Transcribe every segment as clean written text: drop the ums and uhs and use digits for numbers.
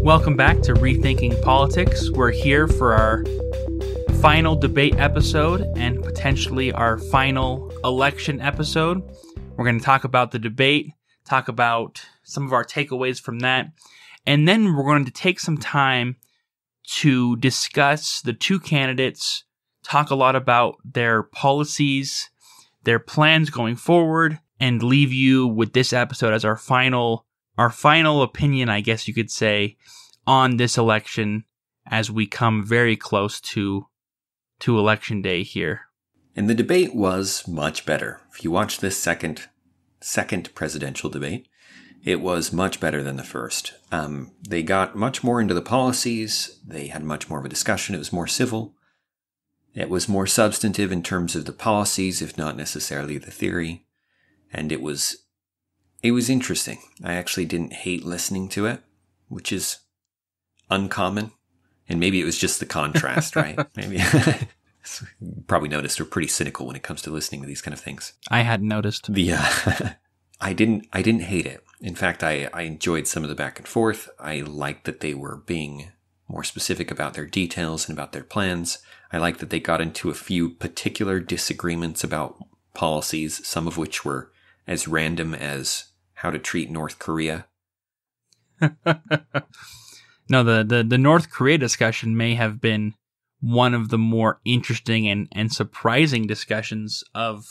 Welcome back to Rethinking Politics. We're here for our final debate episode and potentially our final election episode. We're going to talk about the debate, talk about some of our takeaways from that, and then we're going to take some time to discuss the two candidates, talk a lot about their policies, their plans going forward, and leave you with this episode as our final opinion, I guess you could say, on this election as we come very close to election day here. And the debate was much better. If you watch this second presidential debate, it was much better than the first. They got much more into the policies. They had much more of a discussion. It was more civil. It was more substantive in terms of the policies, if not necessarily the theory. And it was interesting. I actually didn't hate listening to it, which is uncommon. And maybe it was just the contrast, right? Maybe. You probably noticed we're pretty cynical when it comes to listening to these kind of things. I hadn't noticed. I didn't hate it. In fact, I enjoyed some of the back and forth. I liked that they were being more specific about their details and about their plans. I liked that they got into a few particular disagreements about policies, some of which were as random as how to treat North Korea. No, the North Korea discussion may have been one of the more interesting and surprising discussions of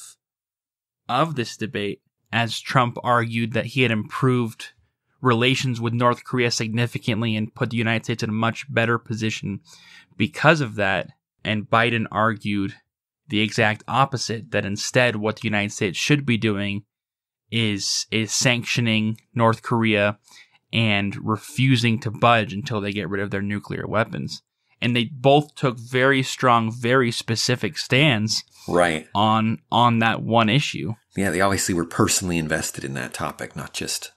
this debate, as Trump argued that he had improved relations with North Korea significantly and put the United States in a much better position because of that. And Biden argued the exact opposite, that instead what the United States should be doing is sanctioning North Korea and refusing to budge until they get rid of their nuclear weapons. And they both took very strong, very specific stands right on that one issue. Yeah, they obviously were personally invested in that topic, not just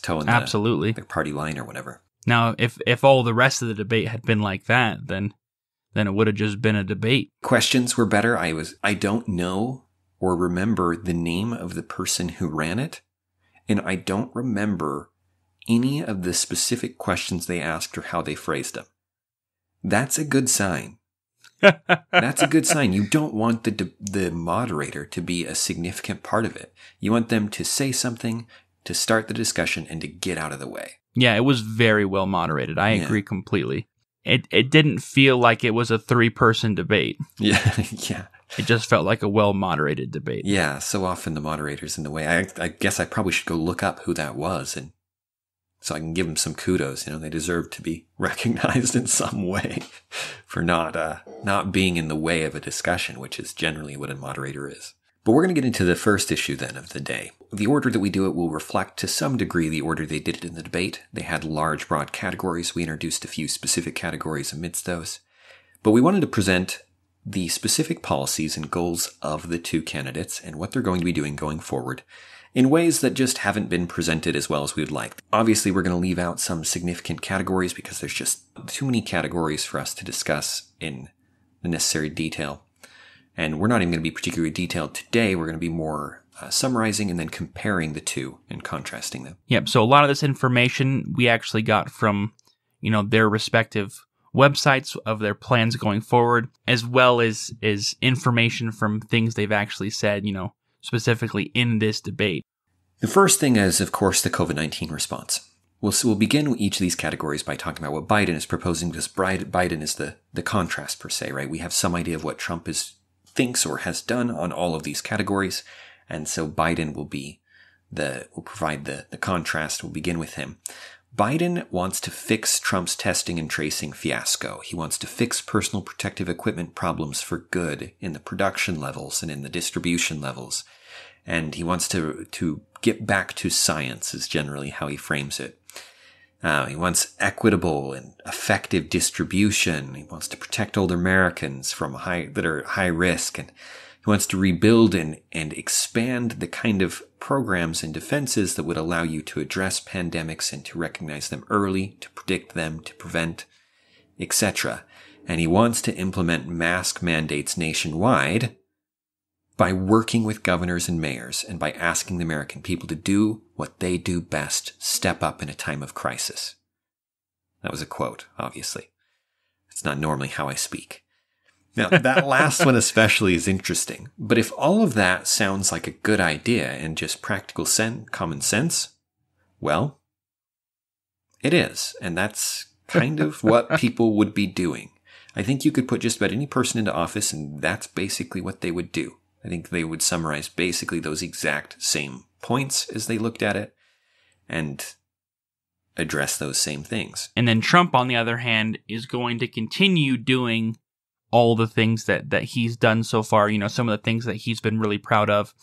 towing absolutely their party line or whatever. Now, if all the rest of the debate had been like that, then it would have just been a debate. Questions were better. I don't know or remember the name of the person who ran it, and I don't remember any of the specific questions they asked or how they phrased them. That's a good sign. That's a good sign. You don't want the moderator to be a significant part of it. You want them to say something, to start the discussion, and to get out of the way. Yeah, it was very well moderated. I agree completely. It didn't feel like it was a 3-person debate. Yeah, yeah. It just felt like a well-moderated debate. Yeah, so often the moderator's in the way. I guess I probably should go look up who that was, and so I can give them some kudos. They deserve to be recognized in some way for not being in the way of a discussion, which is generally what a moderator is. But we're going to get into the first issue then of the day. The order that we do it will reflect to some degree the order they did it in the debate. They had large, broad categories. We introduced a few specific categories amidst those. But we wanted to present the specific policies and goals of the two candidates and what they're going to be doing going forward in ways that just haven't been presented as well as we would like. Obviously, we're going to leave out some significant categories because there's just too many categories for us to discuss in the necessary detail. And we're not even going to be particularly detailed today. We're going to be more summarizing and then comparing the two and contrasting them. Yep. So a lot of this information we actually got from, their respective websites of their plans going forward, as well as information from things they've actually said, specifically in this debate. The first thing is, of course, the COVID-19 response. We'll begin with each of these categories by talking about what Biden is proposing, because Biden is the contrast per se, right? We have some idea of what Trump thinks or has done on all of these categories, and so Biden will provide the contrast. We'll begin with him. Biden wants to fix Trump's testing and tracing fiasco. He wants to fix personal protective equipment problems for good in the production levels and in the distribution levels. And he wants to get back to science is generally how he frames it. He wants equitable and effective distribution. He wants to protect older Americans that are high risk, and he wants to rebuild and expand the kind of programs and defenses that would allow you to address pandemics and to recognize them early, to predict them, to prevent, etc. And he wants to implement mask mandates nationwide by working with governors and mayors and by asking the American people to do what they do best, step up in a time of crisis. That was a quote, obviously. It's not normally how I speak. Now, that last one especially is interesting. But if all of that sounds like a good idea and just practical common sense, well, it is. And that's kind of what people would be doing. I think you could put just about any person into office, and that's basically what they would do. I think they would summarize basically those exact same points as they looked at it and address those same things. And then Trump, on the other hand, is going to continue doing all the things that he's done so far. You know, some of the things that he's been really proud of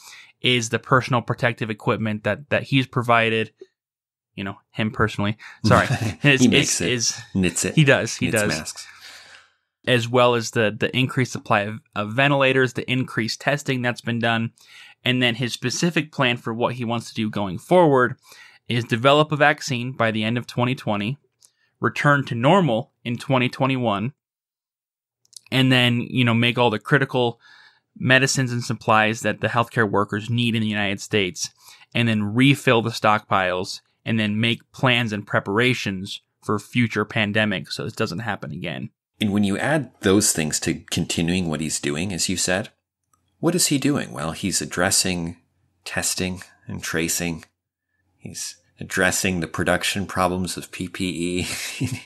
is the personal protective equipment that he's provided. You know, him personally. Sorry. He makes it. Knits it. He does. He knits does. Masks. As well as the increased supply of ventilators, the increased testing that's been done. And then his specific plan for what he wants to do going forward is develop a vaccine by the end of 2020, return to normal in 2021, and then, you know, make all the critical medicines and supplies that the healthcare workers need in the United States, and then refill the stockpiles, and then make plans and preparations for future pandemics so this doesn't happen again. And when you add those things to continuing what he's doing, as you said, what is he doing? Well, he's addressing testing and tracing. He's addressing the production problems of PPE.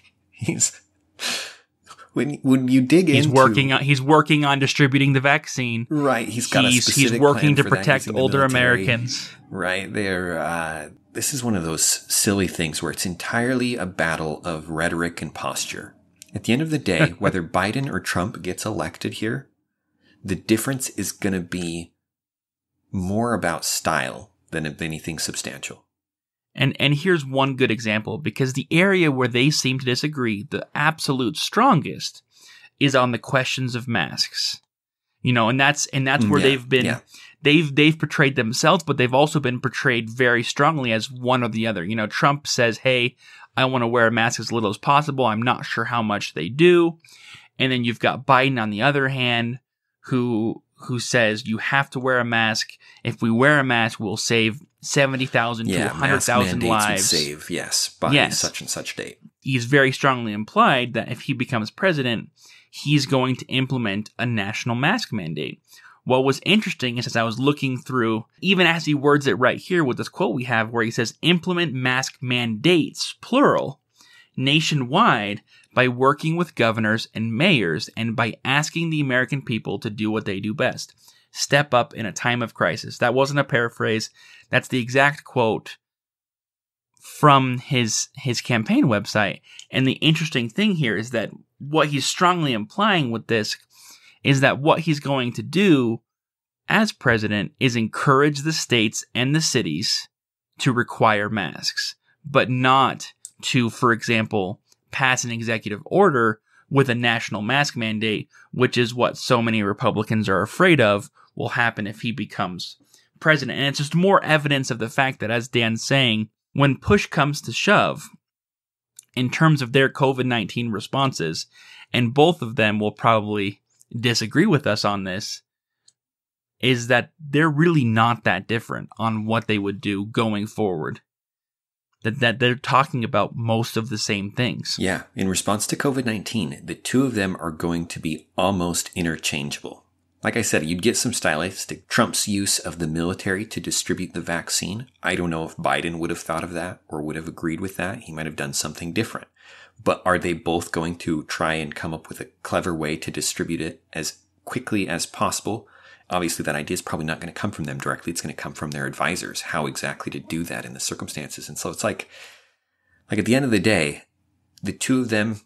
When you dig into... He's working on distributing the vaccine. Right. He's got a specific He's working plan to for that protect using the older military. Americans. Right. This is one of those silly things where it's entirely a battle of rhetoric and posture. At the end of the day, whether Biden or Trump gets elected here, the difference is going to be more about style than anything substantial. And here's one good example, because the area where they seem to disagree, the absolute strongest, is on the questions of masks. You know, and that's where they've been. Yeah. They've portrayed themselves, but they've also been portrayed very strongly as one or the other. You know, Trump says, "Hey, I want to wear a mask as little as possible. I'm not sure how much they do." And then you've got Biden on the other hand, who says you have to wear a mask. If we wear a mask, we'll save 70,000 to 100,000 lives. Save, by such and such date. He's very strongly implied that if he becomes president, he's going to implement a national mask mandate. What was interesting is, as I was looking through, even as he words it right here with this quote we have where he says, implement mask mandates, plural, nationwide by working with governors and mayors and by asking the American people to do what they do best. Step up in a time of crisis. That wasn't a paraphrase. That's the exact quote from his campaign website. And the interesting thing here is that what he's strongly implying with this is that what he's going to do as president is encourage the states and the cities to require masks, but not to, for example, pass an executive order with a national mask mandate, which is what so many Republicans are afraid of will happen if he becomes president. And it's just more evidence of the fact that, as Dan's saying, when push comes to shove, in terms of their COVID-19 responses, and both of them will probably disagree with us on this, is that they're really not that different on what they would do going forward. That they're talking about most of the same things. Yeah, in response to COVID-19, the two of them are going to be almost interchangeable. Like I said, you'd get some stylistic. Trump's use of the military to distribute the vaccine, I don't know if Biden would have thought of that or would have agreed with that. He might have done something different. But are they both going to try and come up with a clever way to distribute it as quickly as possible? Obviously, that idea is probably not going to come from them directly. It's going to come from their advisors, how exactly to do that in the circumstances. And so it's like at the end of the day, the two of them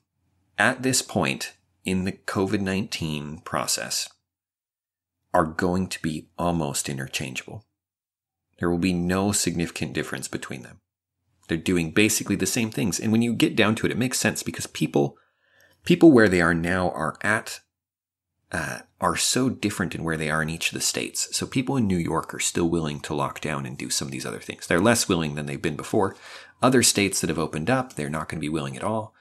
at this point in the COVID-19 process are going to be almost interchangeable. There will be no significant difference between them. They're doing basically the same things. And when you get down to it, it makes sense because people where they are now are so different in where they are in each of the states. So people in New York are still willing to lock down and do some of these other things. They're less willing than they've been before. Other states that have opened up, they're not going to be willing at all.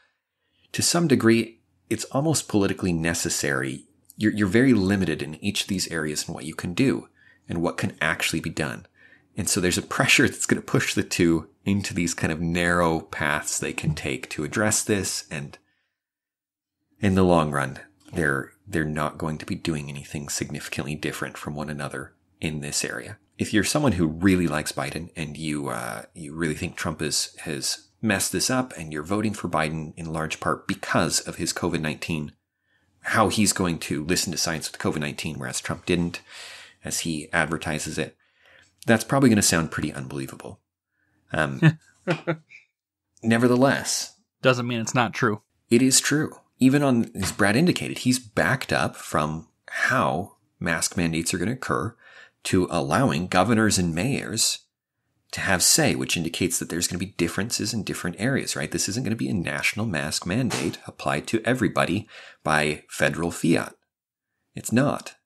To some degree, it's almost politically necessary. You're very limited in each of these areas in what you can do and what can actually be done. And so there's a pressure that's going to push the two into these kind of narrow paths they can take to address this. And in the long run, they're not going to be doing anything significantly different from one another in this area. If you're someone who really likes Biden and you really think Trump has messed this up and you're voting for Biden in large part because of his COVID-19, how he's going to listen to science with COVID-19, whereas Trump didn't, as he advertises it, that's probably going to sound pretty unbelievable. Nevertheless, doesn't mean it's not true. It is true. Even on, as Brad indicated, he's backed up from how mask mandates are going to occur to allowing governors and mayors to have say, which indicates that there's going to be differences in different areas, right? This isn't going to be a national mask mandate applied to everybody by federal fiat. It's not.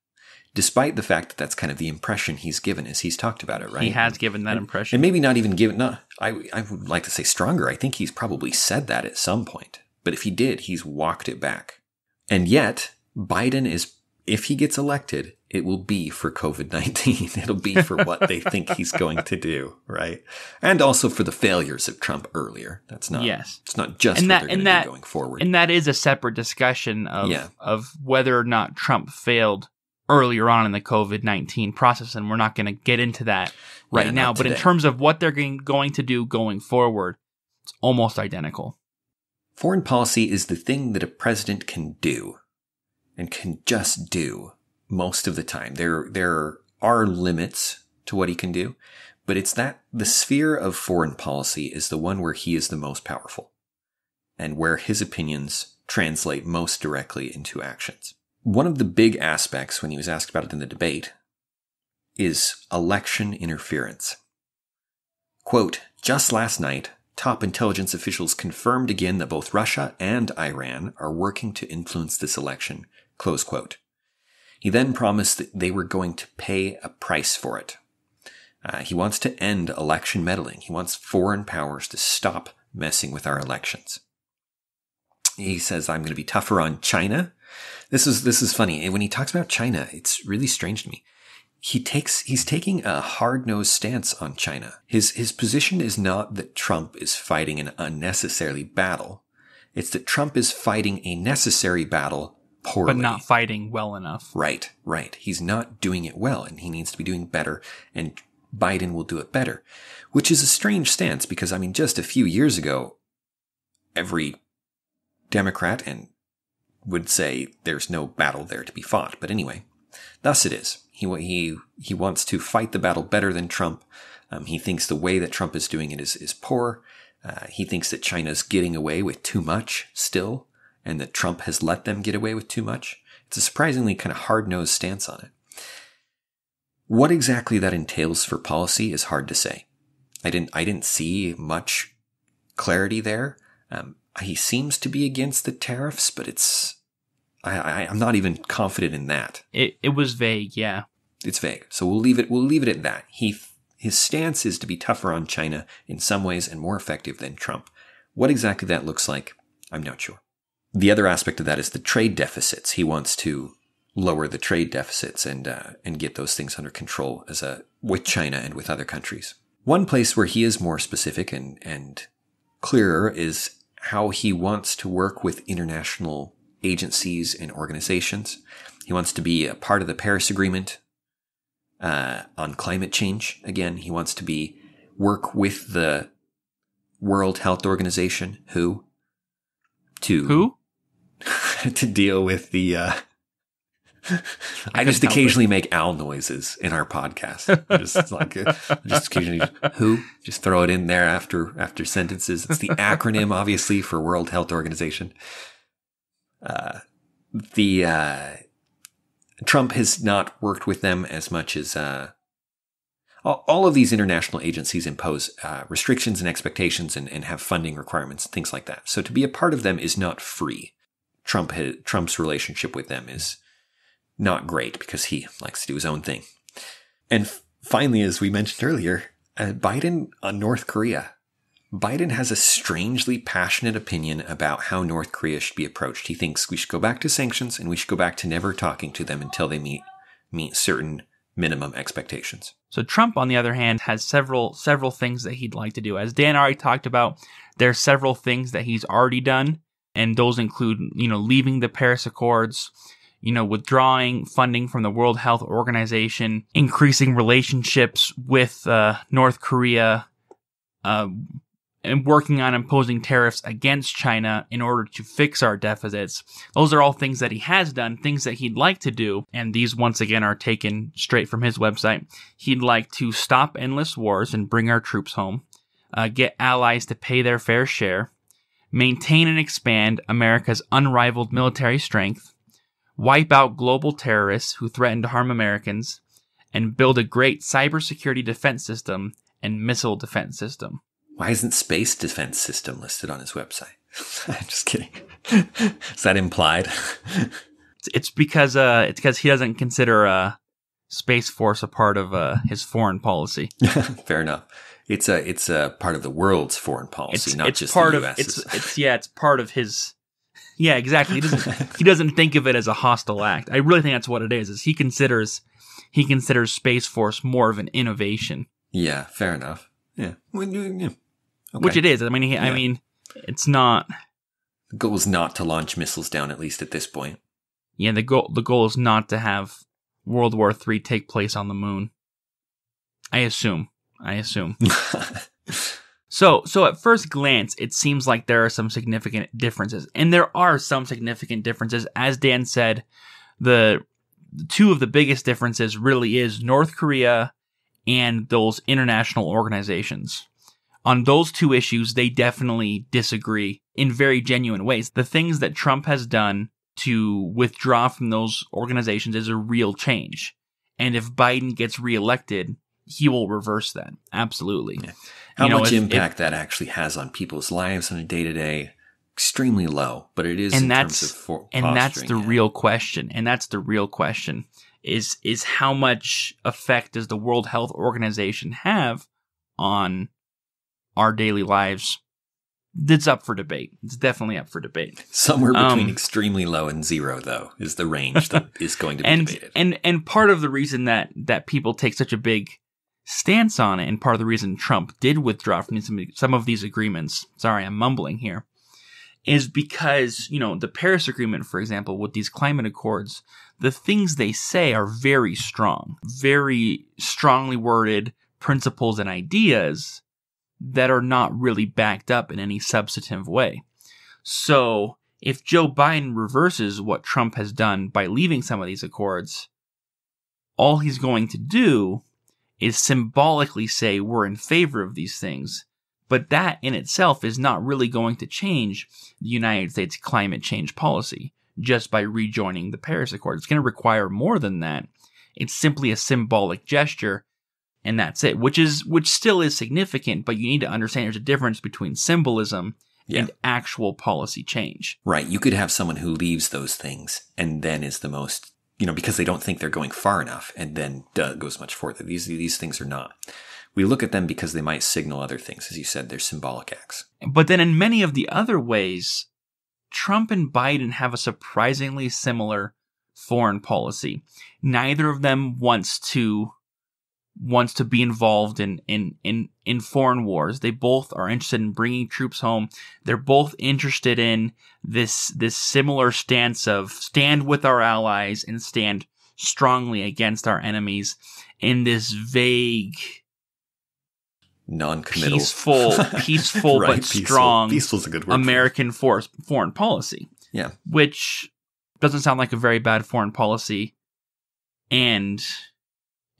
Despite the fact that that's kind of the impression he's given as he's talked about it, right? He has given that impression. And maybe not even given, I would like to say stronger. I think he's probably said that at some point. But if he did, he's walked it back. And yet, Biden is, if he gets elected, it will be for COVID-19. It'll be for what they think he's going to do, right? And also for the failures of Trump earlier. That's not, it's not just what they're going to do going forward. And that is a separate discussion of whether or not Trump failed earlier on in the COVID-19 process. And we're not going to get into that right now. But in terms of what they're going to do going forward, it's almost identical. Foreign policy is the thing that a president can do and can just do most of the time. There are limits to what he can do, but it's that the sphere of foreign policy is the one where he is the most powerful and where his opinions translate most directly into actions. One of the big aspects, when he was asked about it in the debate, is election interference. Quote, just last night, top intelligence officials confirmed again that both Russia and Iran are working to influence this election, close quote. He then promised that they were going to pay a price for it. He wants to end election meddling. He wants foreign powers to stop messing with our elections. He says, I'm going to be tougher on China. This is funny. When he talks about China, it's really strange to me. He's taking a hard-nosed stance on China. His position is not that Trump is fighting an unnecessary battle. It's that Trump is fighting a necessary battle poorly. But not fighting well enough. Right. He's not doing it well, and he needs to be doing better, and Biden will do it better. Which is a strange stance, because, just a few years ago, every Democrat would say there's no battle there to be fought. But anyway, thus it is. He wants to fight the battle better than Trump. He thinks the way that Trump is doing it is poor. He thinks that China's getting away with too much still, and that Trump has let them get away with too much. It's a surprisingly kind of hard-nosed stance on it. What exactly that entails for policy is hard to say. I didn't see much clarity there. He seems to be against the tariffs, but I'm not even confident in that. It was vague, yeah. It's vague. So we'll leave it at that. His stance is to be tougher on China in some ways and more effective than Trump. What exactly that looks like, I'm not sure. The other aspect of that is the trade deficits. He wants to lower the trade deficits and get those things under control with China and with other countries. One place where he is more specific and clearer is how he wants to work with international agencies and organizations. He wants to be a part of the Paris Agreement on climate change. Again, he wants to work with the World Health Organization, to deal with the I just occasionally make owl noises in our podcast. Just occasionally just throw it in there after sentences. It's the acronym, obviously, for World Health Organization. Trump has not worked with them as much as all of these international agencies impose restrictions and expectations and have funding requirements, things like that. So to be a part of them is not free. Trump's relationship with them is not great because he likes to do his own thing. And finally, as we mentioned earlier, Biden on North Korea. Biden has a strangely passionate opinion about how North Korea should be approached. He thinks we should go back to sanctions and we should go back to never talking to them until they meet certain minimum expectations. So Trump, on the other hand, has several things that he'd like to do. As Dan already talked about, there are several things that he's already done, and those include, leaving the Paris Accords, withdrawing funding from the World Health Organization, increasing relationships with North Korea, and working on imposing tariffs against China in order to fix our deficits. Those are all things that he has done, things that he'd like to do, and these once again are taken straight from his website. He'd like to stop endless wars and bring our troops home, get allies to pay their fair share, maintain and expand America's unrivaled military strength, wipe out global terrorists who threaten to harm Americans, and build a great cybersecurity defense system and missile defense system. Why isn't space defense system listed on his website? I'm just kidding. Is that implied? It's because he doesn't consider Space Force a part of his foreign policy. Fair enough. It's a part of the world's foreign policy, not just part the of US's. it's part of his. Yeah, exactly. He doesn't think of it as a hostile act. I really think that's what it is he considers Space Force more of an innovation. Yeah, fair enough. Yeah. Okay. Which it is. I mean, it's not. The goal is not to launch missiles down, at least at this point. Yeah, the goal is not to have World War III take place on the moon. I assume. So at first glance, it seems like there are some significant differences, and there are some significant differences. As Dan said, the two of the biggest differences really is North Korea and those international organizations. On those two issues, they definitely disagree in very genuine ways. The things that Trump has done to withdraw from those organizations is a real change. And if Biden gets reelected, he will reverse that. Absolutely. Yeah. How much impact that actually has on people's lives on a day-to-day, extremely low, but it is in terms of posturing. And that's the real question. And that's the real question is how much effect does the World Health Organization have on our daily lives? It's up for debate. It's definitely up for debate. Somewhere between extremely low and zero, though, is the range that is going to be debated. And part of the reason that people take such a big stance on it, and part of the reason Trump did withdraw from some of these agreements, sorry, I'm mumbling here, is because, the Paris Agreement, for example, with these climate accords, the things they say are very strong, very strongly worded principles and ideas that are not really backed up in any substantive way. So if Joe Biden reverses what Trump has done by leaving some of these accords, all he's going to do is symbolically say we're in favor of these things. But that in itself is not really going to change the United States climate change policy just by rejoining the Paris Accord. It's going to require more than that. It's simply a symbolic gesture, and that's it, which still is significant, but you need to understand there's a difference between symbolism and actual policy change. Right. You could have someone who leaves those things and then is the most, because they don't think they're going far enough, and then goes much further. These things are not. We look at them because they might signal other things. As you said, they're symbolic acts. But then in many of the other ways, Trump and Biden have a surprisingly similar foreign policy. Neither of them wants to be involved in foreign wars. They both are interested in bringing troops home. They're both interested in this similar stance of stand with our allies and stand strongly against our enemies in this vague, non-committal, peaceful right, but strong peaceful's a good word American foreign policy. Yeah. Which doesn't sound like a very bad foreign policy, and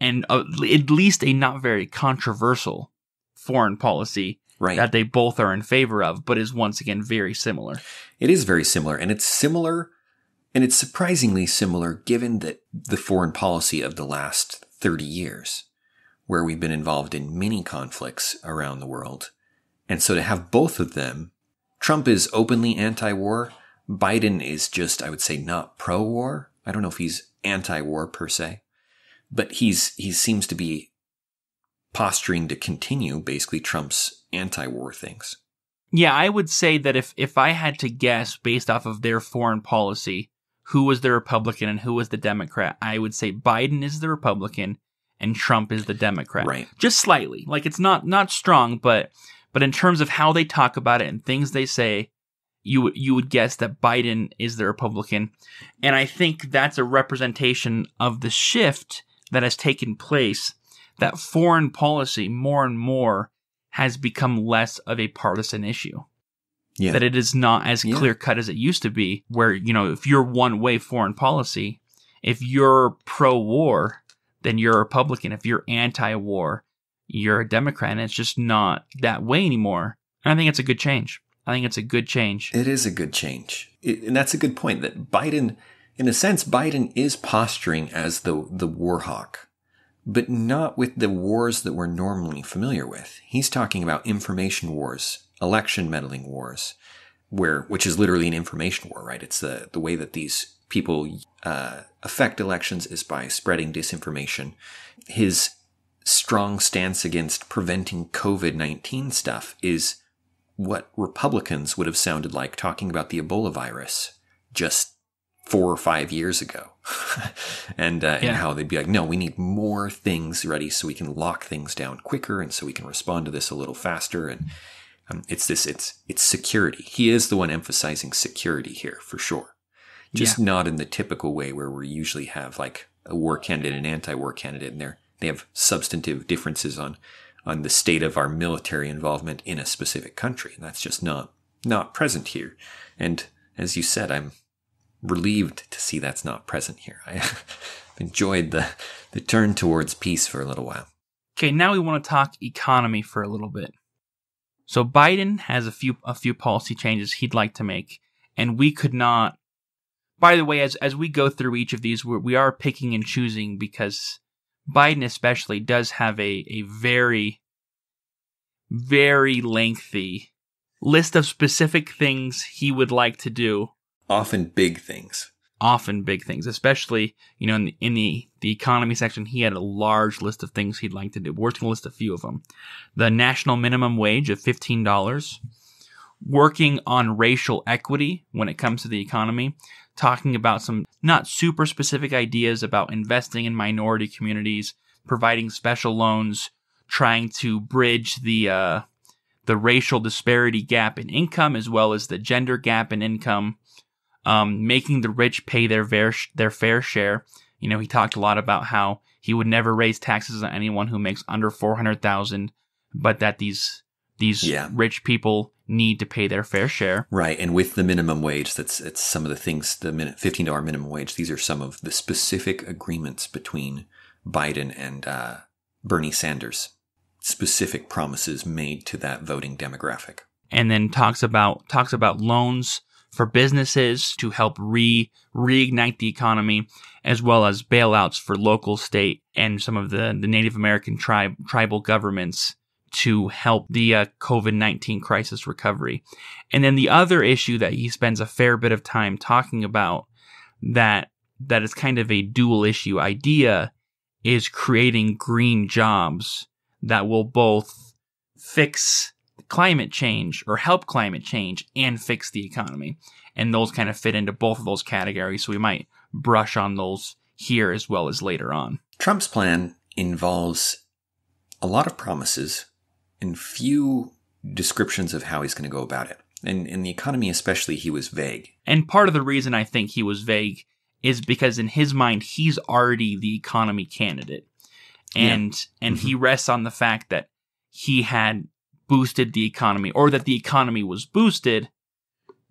at least a not very controversial foreign policy that they both are in favor of, but is once again very similar. It is very similar, and it's surprisingly similar given that the foreign policy of the last 30 years, where we've been involved in many conflicts around the world. And so to have both of them, Trump is openly anti-war. Biden is just, I would say, not pro-war. I don't know if he's anti-war per se. But he seems to be posturing to continue basically Trump's anti-war things. Yeah, I would say that if I had to guess based off of their foreign policy, who was the Republican and who was the Democrat, I would say Biden is the Republican and Trump is the Democrat. Right. Just slightly. Like, it's not strong, but in terms of how they talk about it and things they say, you would guess that Biden is the Republican. And I think that's a representation of the shift that has taken place, that foreign policy more and more has become less of a partisan issue. Yeah. That it is not as clear-cut as it used to be, where, if you're one-way foreign policy, if you're pro-war, then you're a Republican. If you're anti-war, you're a Democrat. And it's just not that way anymore. And I think it's a good change. It is a good change. And that's a good point, that Biden, in a sense, Biden is posturing as the war hawk, but not with the wars that we're normally familiar with. He's talking about information wars, election meddling wars, which is literally an information war, right? It's the way that these people affect elections is by spreading disinformation. His strong stance against preventing COVID-19 stuff is what Republicans would have sounded like talking about the Ebola virus just 4 or 5 years ago. and how they'd be like, no, we need more things ready so we can lock things down quicker and so we can respond to this a little faster. And it's security. He is the one emphasizing security here for sure. Just not in the typical way where we usually have like a war candidate and anti-war candidate, and they have substantive differences on the state of our military involvement in a specific country. And that's just not present here. And as you said, I'm relieved to see that's not present here. I've enjoyed the turn towards peace for a little while. Okay, now we want to talk economy for a little bit. So Biden has a few policy changes he'd like to make, and we could not. By the way, as we go through each of these, we are picking and choosing because Biden especially does have a very, very lengthy list of specific things he would like to do. Often big things, especially, in the economy section, he had a large list of things he'd like to do. We're just going to list a few of them. The national minimum wage of $15, working on racial equity when it comes to the economy, talking about some not super specific ideas about investing in minority communities, providing special loans, trying to bridge the racial disparity gap in income as well as the gender gap in income, making the rich pay their fair share. He talked a lot about how he would never raise taxes on anyone who makes under $400,000, but that these rich people need to pay their fair share. Right, and with the minimum wage, it's some of the things, the $15 minimum wage, these are some of the specific agreements between Biden and Bernie Sanders. Specific promises made to that voting demographic. And then talks about loans for businesses to help reignite the economy, as well as bailouts for local, state, and some of the Native American tribal governments to help the COVID-19 crisis recovery. And then the other issue that he spends a fair bit of time talking about that is kind of a dual issue idea is creating green jobs that will both fix climate change or help climate change and fix the economy. And those kind of fit into both of those categories. So we might brush on those here as well as later on. Trump's plan involves a lot of promises and few descriptions of how he's going to go about it. And in the economy especially, he was vague. And part of the reason I think he was vague is because in his mind, he's already the economy candidate. And he rests on the fact that he had boosted the economy, or that the economy was boosted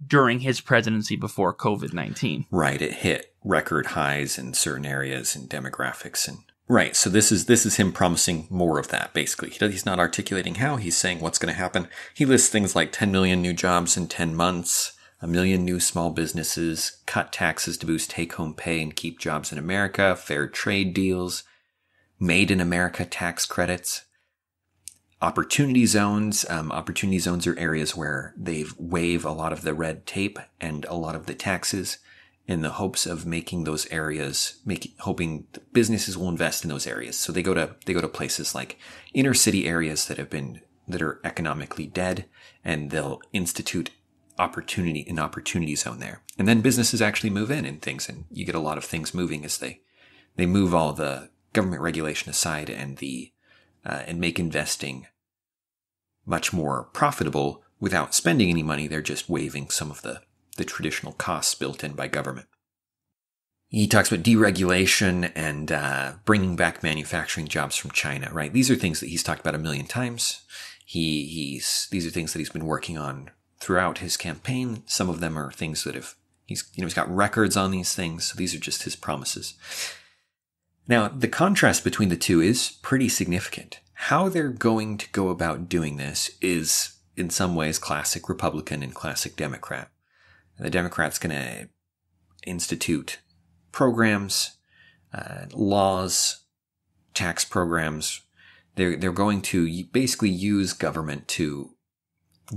during his presidency before COVID-19. Right. It hit record highs in certain areas and demographics. And right. So this is him promising more of that, basically. He's not articulating how. He's saying what's going to happen. He lists things like 10 million new jobs in 10 months, 1 million new small businesses, cut taxes to boost take-home pay and keep jobs in America, fair trade deals, made in America tax credits. Opportunity zones. Opportunity zones are areas where they waive a lot of the red tape and a lot of the taxes in the hopes of making those areas, hoping businesses will invest in those areas. So they go to places like inner city areas that are economically dead, and they'll institute an opportunity zone there. And then businesses actually move in and things, and you get a lot of things moving as they move all the government regulation aside and make investing much more profitable without spending any money. They're just waiving some of the traditional costs built in by government. He talks about deregulation and bringing back manufacturing jobs from China, right? These are things that he's talked about a million times. These are things that he's been working on throughout his campaign. Some of them are things that he's got records on these things. So these are just his promises. Now, the contrast between the two is pretty significant. How they're going to go about doing this is, in some ways, classic Republican and classic Democrat. The Democrat's going to institute programs, laws, tax programs. They're going to basically use government to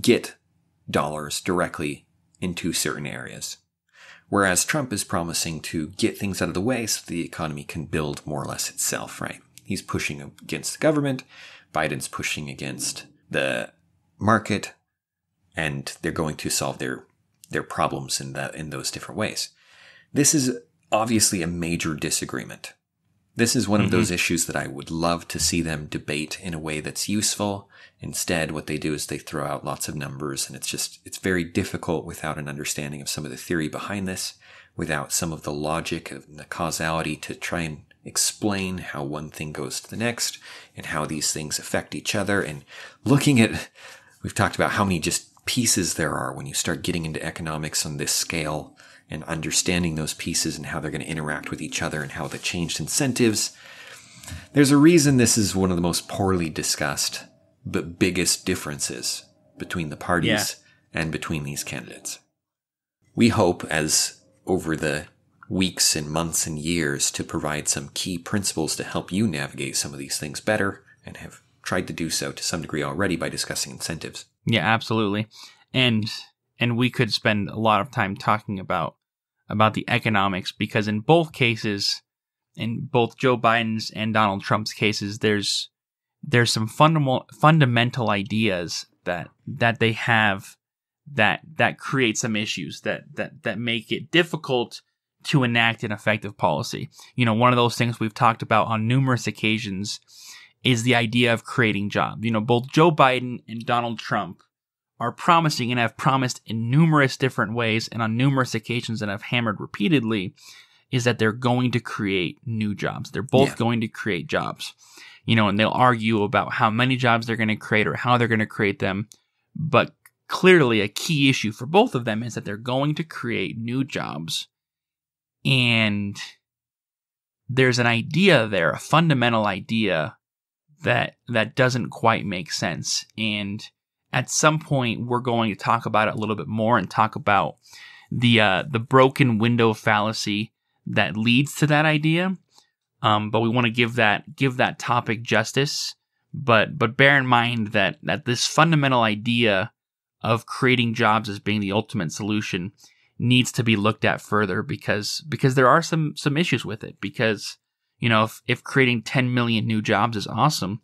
get dollars directly into certain areas. Whereas Trump is promising to get things out of the way so the economy can build more or less itself, right? He's pushing against the government. Biden's pushing against the market. And they're going to solve their problems in those different ways. This is obviously a major disagreement. This is one of those issues that I would love to see them debate in a way that's useful. Instead, what they do is they throw out lots of numbers, and it's very difficult without an understanding of some of the theory behind this, without some of the logic and the causality to try and explain how one thing goes to the next and how these things affect each other. And looking at, we've talked about how many just pieces there are when you start getting into economics on this scale, and understanding those pieces and how they're going to interact with each other and how the changed incentives. There's a reason this is one of the most poorly discussed but biggest differences between the parties and between these candidates. We hope, as over the weeks and months and years, to provide some key principles to help you navigate some of these things better, and have tried to do so to some degree already by discussing incentives. Yeah, absolutely. And we could spend a lot of time talking about the economics, because in both cases, in both Joe Biden's and Donald Trump's cases, there's some fundamental ideas that they have that create some issues that make it difficult to enact an effective policy. You know, one of those things we've talked about on numerous occasions is the idea of creating jobs. You know, both Joe Biden and Donald Trump are promising, and have promised in numerous different ways and on numerous occasions, and have hammered repeatedly, is that they're going to create new jobs. They're both going to create jobs. You know, and they'll argue about how many jobs they're going to create or how they're going to create them. But clearly a key issue for both of them is that they're going to create new jobs. And there's an idea there, a fundamental idea that doesn't quite make sense. And at some point, we're going to talk about it a little bit more and talk about the broken window fallacy that leads to that idea. But we want to give that topic justice. But bear in mind that this fundamental idea of creating jobs as being the ultimate solution needs to be looked at further, because there are some issues with it. Because, you know, if creating 10 million new jobs is awesome,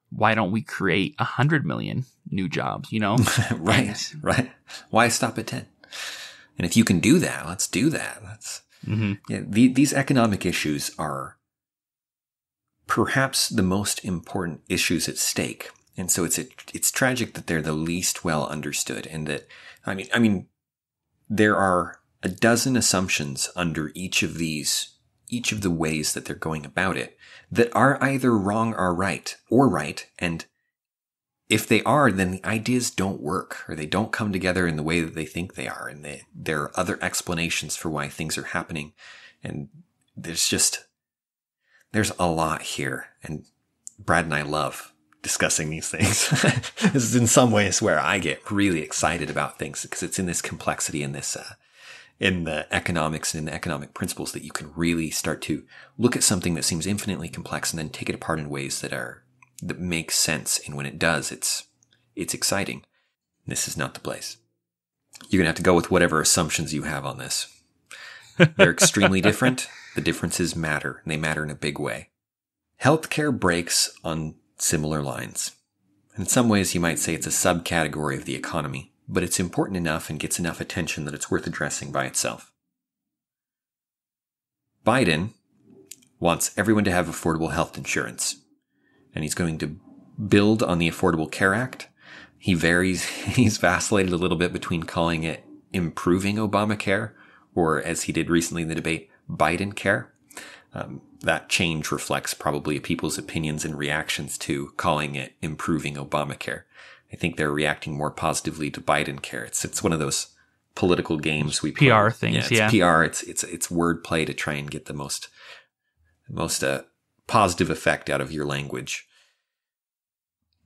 why don't we create 100 million new jobs, you know? Right. Why stop at 10? And if you can do that, let's do that. These economic issues are perhaps the most important issues at stake. And so it's tragic that they're the least well understood, and that, I mean, there are a dozen assumptions under each of the ways that they're going about it that are either wrong or right, and if they are, then the ideas don't work, or they don't come together in the way that they think they are, and there are other explanations for why things are happening, and there's a lot here, and Brad and I love discussing these things. This is in some ways where I get really excited about things, because it's in this complexity, in this in the economics and in the economic principles, that you can really start to look at something that seems infinitely complex and then take it apart in ways that make sense. And when it does, it's exciting. This is not the place. You're going to have to go with whatever assumptions you have on this. They're extremely different. The differences matter, and they matter in a big way. Healthcare breaks on similar lines. In some ways, you might say it's a subcategory of the economy, but it's important enough and gets enough attention that it's worth addressing by itself. Biden wants everyone to have affordable health insurance. And he's going to build on the Affordable Care Act. He's vacillated a little bit between calling it improving Obamacare, or as he did recently in the debate, Biden Care. That change reflects probably people's opinions and reactions to calling it improving Obamacare. I think they're reacting more positively to Biden Care. It's one of those political games we play. PR things, yeah. PR. It's wordplay to try and get the most positive effect out of your language.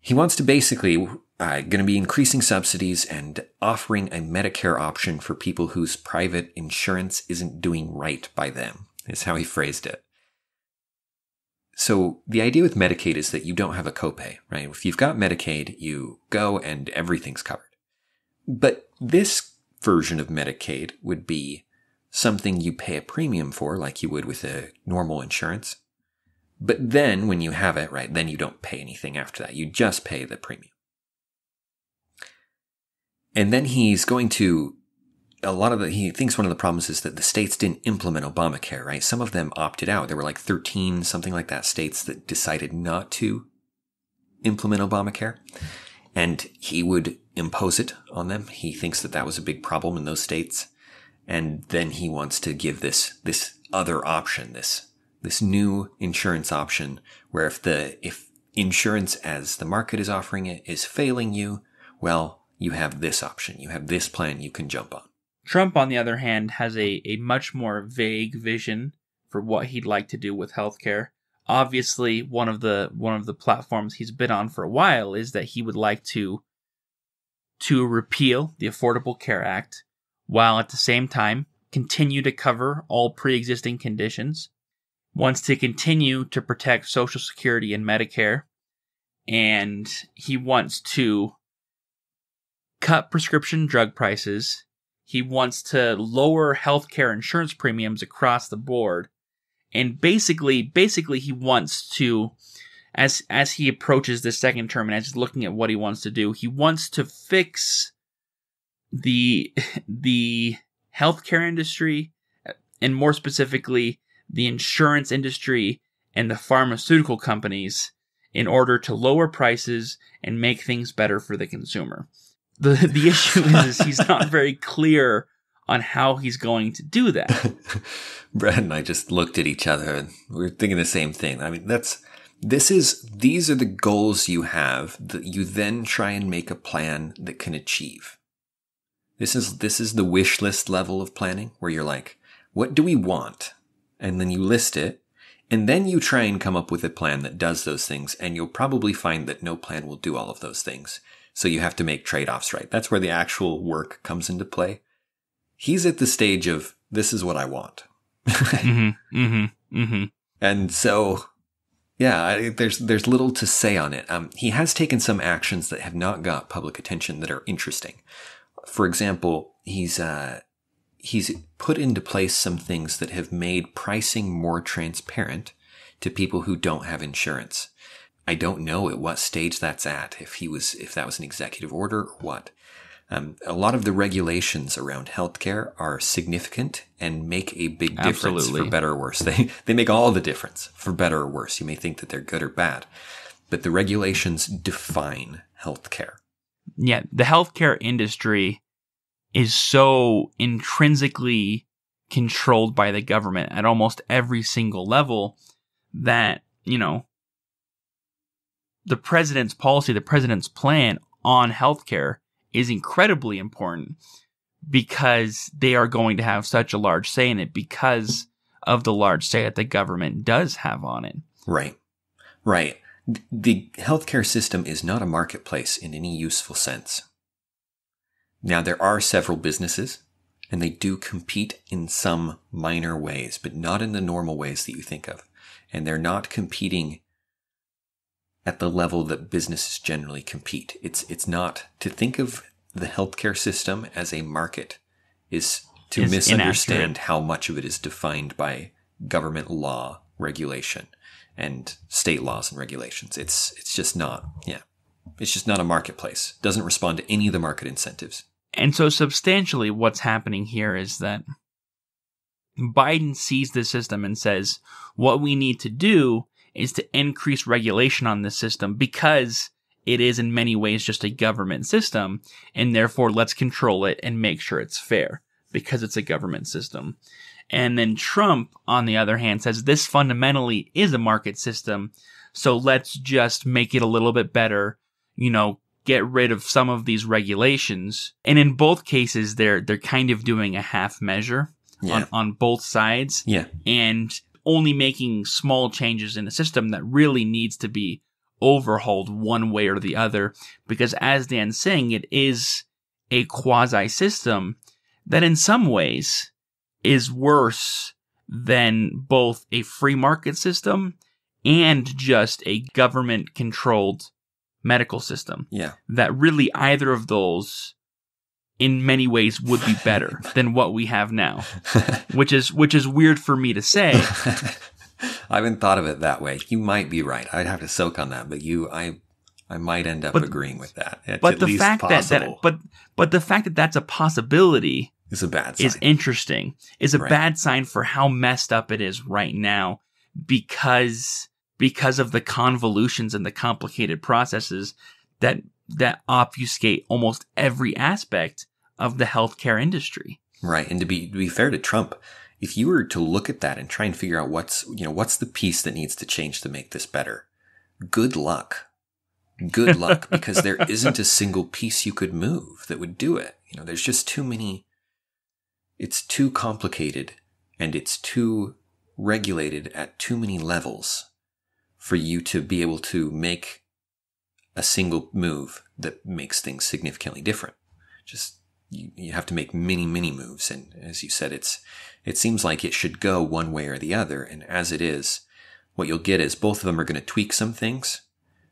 He wants to basically going to be increasing subsidies and offering a Medicare option for people whose private insurance isn't doing right by them, is how he phrased it. So the idea with Medicaid is that you don't have a copay, right? If you've got Medicaid, you go and everything's covered. But this version of Medicaid would be something you pay a premium for, like you would with a normal insurance. But then when you have it, right, then you don't pay anything after that. You just pay the premium. And then he's going to, he thinks one of the problems is that the states didn't implement Obamacare, right? Some of them opted out. There were like 13, something like that, states that decided not to implement Obamacare. And he would impose it on them. He thinks that was a big problem in those states. And then he wants to give this other option, this new insurance option, where if insurance as the market is offering it is failing you, well, you have this option. You have this plan you can jump on. Trump, on the other hand, has a much more vague vision for what he'd like to do with healthcare. Obviously, one of the platforms he's been on for a while is that he would like to repeal the Affordable Care Act, while at the same time continue to cover all pre-existing conditions. Wants to continue to protect Social Security and Medicare, and he wants to cut prescription drug prices. He wants to lower healthcare insurance premiums across the board. And basically he wants to, as he approaches this second term and as he's looking at what he wants to do, he wants to fix the healthcare industry, and more specifically, the insurance industry and the pharmaceutical companies, in order to lower prices and make things better for the consumer. The issue is he's not very clear on how he's going to do that. Brad and I just looked at each other and we were thinking the same thing. I mean, these are the goals you have that you then try and make a plan that can achieve. This is the wish list level of planning, where you're like, what do we want? And then you list it, and then you try and come up with a plan that does those things, and you'll probably find that no plan will do all of those things. So you have to make trade-offs, right? That's where the actual work comes into play. He's at the stage of, this is what I want. And so, yeah, there's little to say on it. He has taken some actions that have not got public attention that are interesting. For example, he's put into place some things that have made pricing more transparent to people who don't have insurance. I don't know at what stage that's at, if that was an executive order or what. A lot of the regulations around healthcare are significant and make a big difference. Absolutely. For better or worse. They make all the difference, for better or worse. You may think that they're good or bad, but the regulations define healthcare. Yeah, the healthcare industry is so intrinsically controlled by the government at almost every single level that, the president's policy, the president's plan on healthcare is incredibly important, because they are going to have such a large say in it because of the large say that the government does have on it. Right. The healthcare system is not a marketplace in any useful sense. Now, there are several businesses, and they do compete in some minor ways, but not in the normal ways that you think of. And they're not competing at the level that businesses generally compete. It's not, to think of the healthcare system as a market is to misunderstand inaccurate. How much of it is defined by government law, regulation, and state laws and regulations. It's just not, it's just not a marketplace. It doesn't respond to any of the market incentives. And so substantially what's happening here is that Biden sees the system and says, what we need to do is to increase regulation on this system because it is in many ways just a government system, and therefore let's control it and make sure it's fair because it's a government system. And then Trump, on the other hand, says this fundamentally is a market system, so let's just make it a little bit better, get rid of some of these regulations. And in both cases, they're kind of doing a half measure on both sides. Yeah. And only making small changes in a system that really needs to be overhauled one way or the other. Because as Dan's saying, it is a quasi-system that in some ways is worse than both a free market system and just a government-controlled medical system. Yeah. That really either of those in many ways would be better than what we have now, which is weird for me to say. I haven't thought of it that way. You might be right. I'd have to soak on that, but I might end up agreeing with that. It's but at the least fact possible. but the fact that that's a possibility is a bad sign. Is interesting. Is a bad sign for how messed up it is right now because of the convolutions and the complicated processes that obfuscate almost every aspect of the healthcare industry. Right. And to be fair to Trump, if you were to look at that and try and figure out what's the piece that needs to change to make this better, good luck. Good luck, because there isn't a single piece you could move that would do it. There's just too many. It's too complicated and it's too regulated at too many levels for you to be able to make a single move that makes things significantly different. Just you have to make many, many moves. And as you said, it seems like it should go one way or the other. And as it is, what you'll get is both of them are going to tweak some things.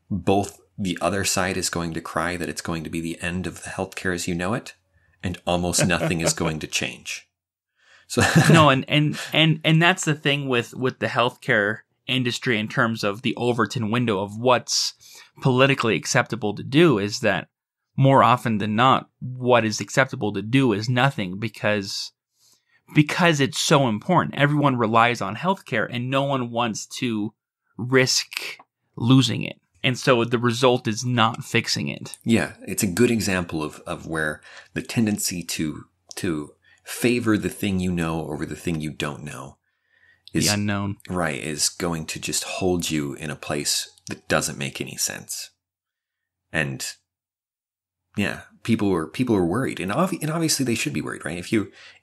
Both the other side is going to cry that it's going to be the end of the healthcare as you know it. And almost nothing is going to change. So no, and that's the thing with the healthcare industry in terms of the Overton window of what's politically acceptable to do is that more often than not, what is acceptable to do is nothing because it's so important. Everyone relies on healthcare and no one wants to risk losing it. And so the result is not fixing it. Yeah, it's a good example of where the tendency to favor the thing you know over the thing you don't know is the unknown. Right, is going to just hold you in a place that doesn't make any sense. And yeah, people are worried, and obviously they should be worried, right?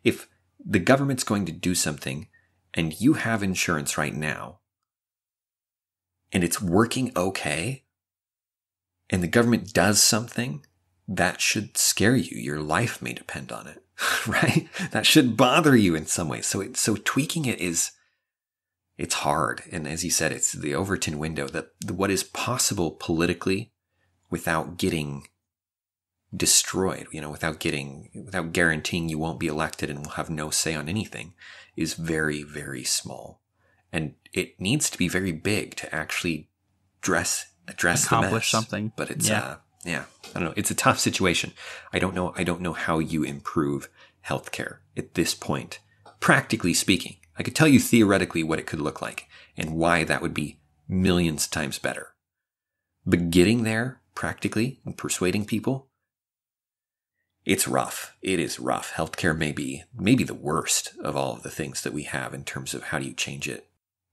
If the government's going to do something and you have insurance right now and it's working okay, and the government does something, that should scare you. Your life may depend on it, right? That should bother you in some way. So tweaking it it's hard. And as you said, it's the Overton window, what is possible politically without getting destroyed, without guaranteeing you won't be elected and will have no say on anything, is very, very small. And it needs to be very big to actually address accomplish the mess. Something. But it's I don't know. It's a tough situation. I don't know how you improve healthcare at this point. Practically speaking, I could tell you theoretically what it could look like and why that would be millions times better. But getting there practically and persuading people, it's rough. It is rough. Healthcare may be the worst of all of the things that we have in terms of how do you change it?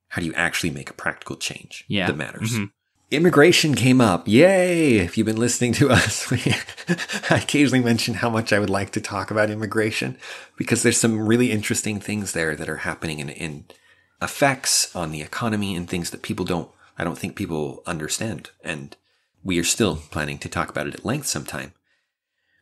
How do you actually make a practical change that matters? Mm-hmm. Immigration came up. Yay! If you've been listening to us, I occasionally mention how much I would like to talk about immigration because there's some really interesting things there that are happening in effects on the economy and things that I don't think people understand. And we are still planning to talk about it at length sometime.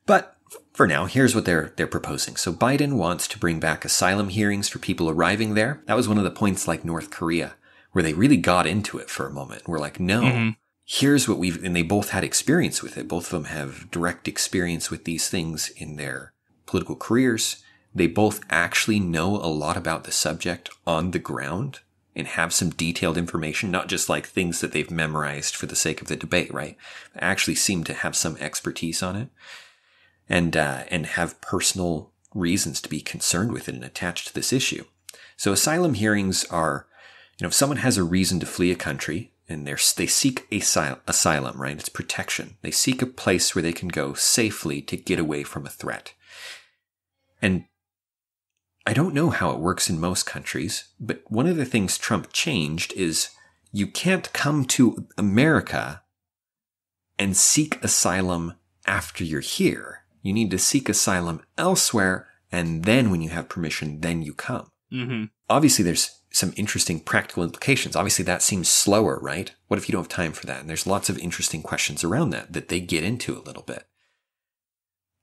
But for now, here's what they're proposing. So Biden wants to bring back asylum hearings for people arriving there. That was one of the points like North Korea, where they really got into it for a moment. We're like, no, here's what and they both had experience with it. Both of them have direct experience with these things in their political careers. They both actually know a lot about the subject on the ground and have some detailed information, not just like things that they've memorized for the sake of the debate, right? They actually seem to have some expertise on it and have personal reasons to be concerned with it and attached to this issue. So asylum hearings are, if someone has a reason to flee a country and they seek asylum, right? It's protection. They seek a place where they can go safely to get away from a threat. And I don't know how it works in most countries, but one of the things Trump changed is you can't come to America and seek asylum after you're here. You need to seek asylum elsewhere, and then when you have permission, then you come. Mm-hmm. Obviously, there's some interesting practical implications. Obviously, that seems slower, right? What if you don't have time for that? And there's lots of interesting questions around that they get into a little bit.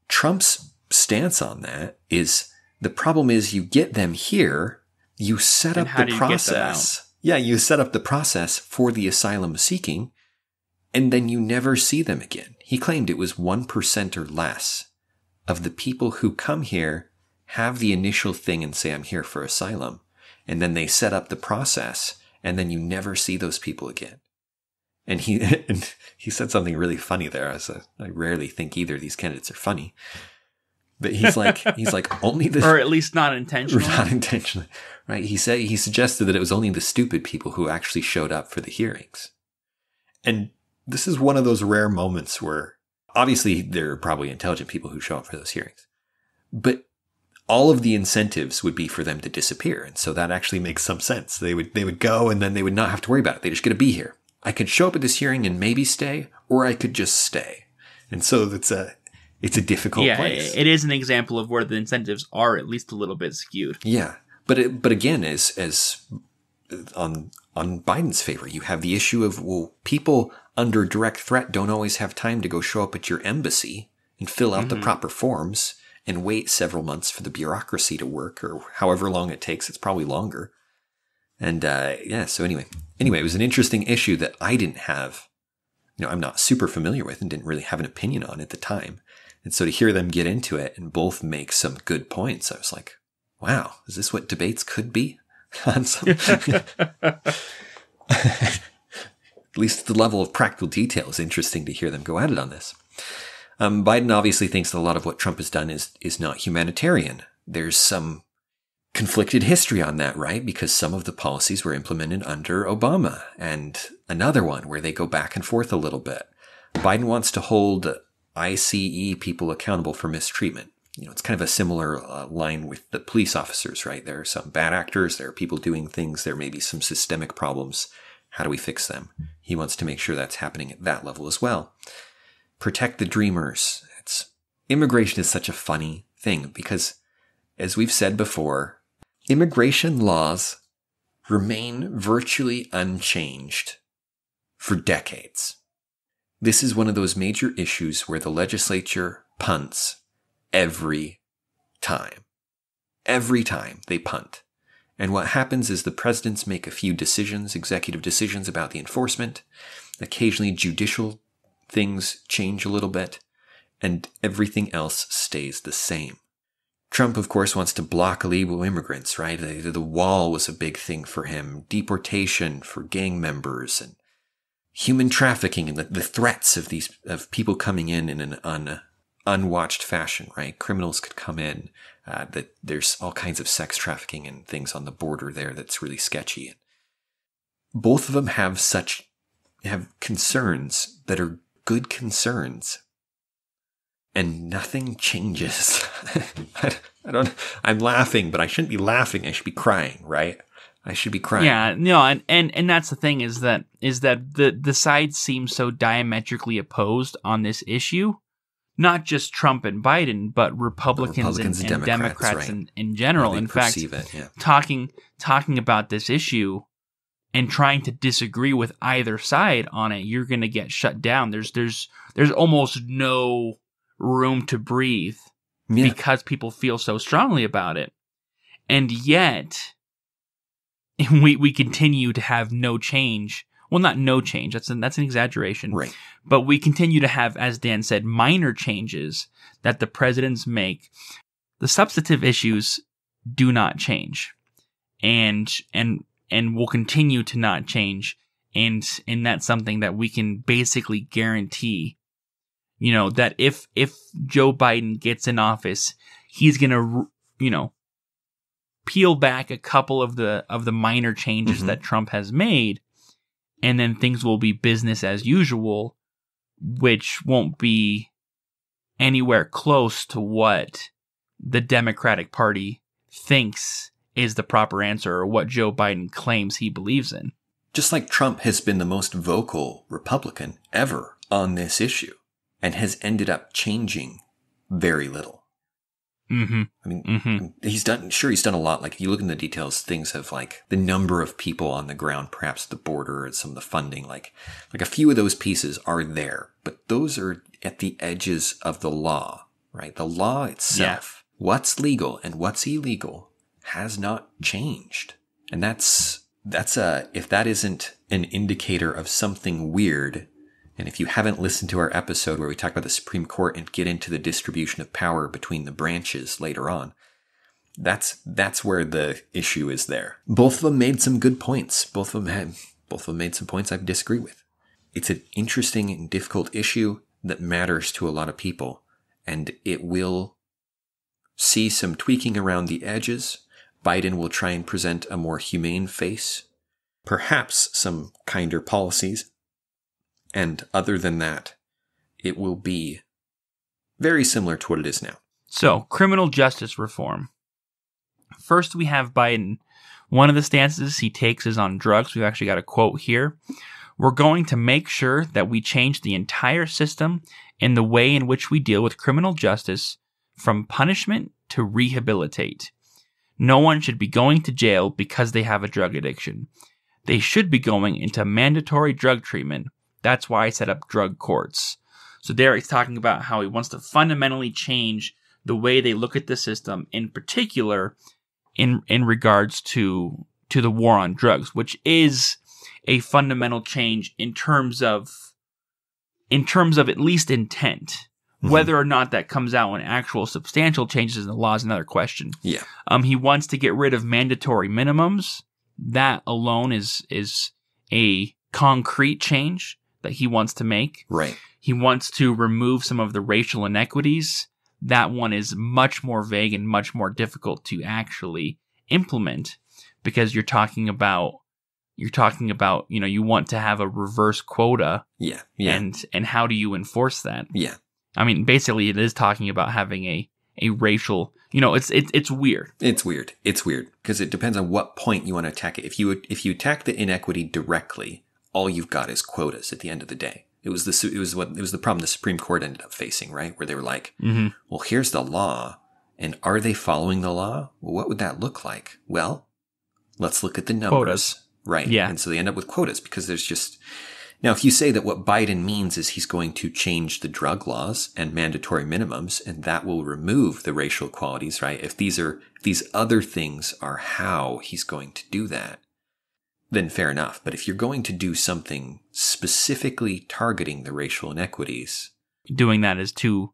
Trump's stance on that is the problem is you get them here, you set up the process. Yeah, you set up the process for the asylum seeking, and then you never see them again. He claimed it was 1% or less of the people who come here have the initial thing and say, I'm here for asylum. And then they set up the process, and then you never see those people again. And he said something really funny there. I rarely think either of these candidates are funny. But he's like only the... or at least not intentionally. Not intentionally. Right. He suggested that it was only the stupid people who actually showed up for the hearings. And this is one of those rare moments where obviously there are probably intelligent people who show up for those hearings. But all of the incentives would be for them to disappear. And so that actually makes some sense. They would go and then they would not have to worry about it. They just get to be here. I could show up at this hearing and maybe stay, or I could just stay. And so it's a difficult place. Yeah, it is an example of where the incentives are at least a little bit skewed. Yeah. But again, as on Biden's favor, you have the issue of, well, people under direct threat don't always have time to go show up at your embassy and fill out the proper forms and wait several months for the bureaucracy to work, or however long it takes. It's probably longer. And so anyway, it was an interesting issue that I didn't have, I'm not super familiar with and didn't really have an opinion on at the time. And so to hear them get into it and both make some good points, I was like, wow, is this what debates could be? At least the level of practical detail is interesting to hear them go at it on this. Biden obviously thinks that a lot of what Trump has done is not humanitarian. There's some conflicted history on that, right? Because some of the policies were implemented under Obama, and another one where they go back and forth a little bit. Biden wants to hold ICE people accountable for mistreatment. It's kind of a similar line with the police officers, right? There are some bad actors. There are people doing things. There may be some systemic problems. How do we fix them? He wants to make sure that's happening at that level as well. Protect the dreamers. Immigration is such a funny thing because, as we've said before, immigration laws remain virtually unchanged for decades. This is one of those major issues where the legislature punts every time. Every time they punt. And what happens is the presidents make a few decisions, executive decisions about the enforcement. Occasionally judicial things change a little bit, and everything else stays the same. Trump, of course, wants to block illegal immigrants, right? The wall was a big thing for him. Deportation for gang members and human trafficking and the threats of people coming in an unwatched fashion, right? Criminals could come in. That there's all kinds of sex trafficking and things on the border there that's really sketchy. Both of them have concerns that are good concerns, and nothing changes. I'm laughing, but I shouldn't be laughing. I should be crying, right? I should be crying. Yeah, no, and that's the thing is that the sides seem so diametrically opposed on this issue. Not just Trump and Biden, but Republicans and Democrats right. in general. In fact, talking about this issue and trying to disagree with either side on it, you're going to get shut down. There's almost no room to breathe because people feel so strongly about it. And yet we continue to have no change. Well, not no change. That's an exaggeration. Right. But we continue to have, as Dan said, minor changes that the presidents make. The substantive issues do not change, and will continue to not change. And that's something that we can basically guarantee. That if Joe Biden gets in office, he's gonna, peel back a couple of the minor changes that Trump has made, and then things will be business as usual, which won't be anywhere close to what the Democratic Party thinks is the proper answer, or what Joe Biden claims he believes in. Just like Trump has been the most vocal Republican ever on this issue and has ended up changing very little. Mm-hmm. I mean, he's done a lot. Like, if you look in the details, things have, like, the number of people on the ground, perhaps the border and some of the funding, like a few of those pieces are there, but those are at the edges of the law, right? The law itself, what's legal and what's illegal, has not changed. And that's if that isn't an indicator of something weird, and if you haven't listened to our episode where we talk about the Supreme Court and get into the distribution of power between the branches later on, that's where the issue is there. Both of them made some good points. Both of them made some points I disagree with. It's an interesting and difficult issue that matters to a lot of people, and it will see some tweaking around the edges. Biden will try and present a more humane face, perhaps some kinder policies. And other than that, it will be very similar to what it is now. So, criminal justice reform. First, we have Biden. One of the stances he takes is on drugs. We've actually got a quote here. We're going to make sure that we change the entire system in the way in which we deal with criminal justice, from punishment to rehabilitate. No one should be going to jail because they have a drug addiction. They should be going into mandatory drug treatment. That's why I set up drug courts. So there he's talking about how he wants to fundamentally change the way they look at the system, in particular in regards to the war on drugs, which is a fundamental change in terms of at least intent. Mm-hmm. Whether or not that comes out in actual substantial changes in the law is another question. Yeah. He wants to get rid of mandatory minimums. That alone is a concrete change that he wants to make. Right. He wants to remove some of the racial inequities. That one is much more vague and much more difficult to actually implement, because you're talking about, you want to have a reverse quota. Yeah. And how do you enforce that? Yeah. I mean, basically, it is talking about having a racial. It's weird. It's weird because it depends on what point you want to attack it. If you attack the inequity directly, all you've got is quotas at the end of the day. It was the problem the Supreme Court ended up facing, right? Where they were like, well, here's the law, and are they following the law? Well, what would that look like? Well, let's look at the numbers. Quotas. Right. Yeah. And so they end up with quotas because there's just... Now, if you say that what Biden means is he's going to change the drug laws and mandatory minimums, and that will remove the racial qualities, right? If these other things are how he's going to do that, then fair enough. But if you're going to do something specifically targeting the racial inequities, doing that is too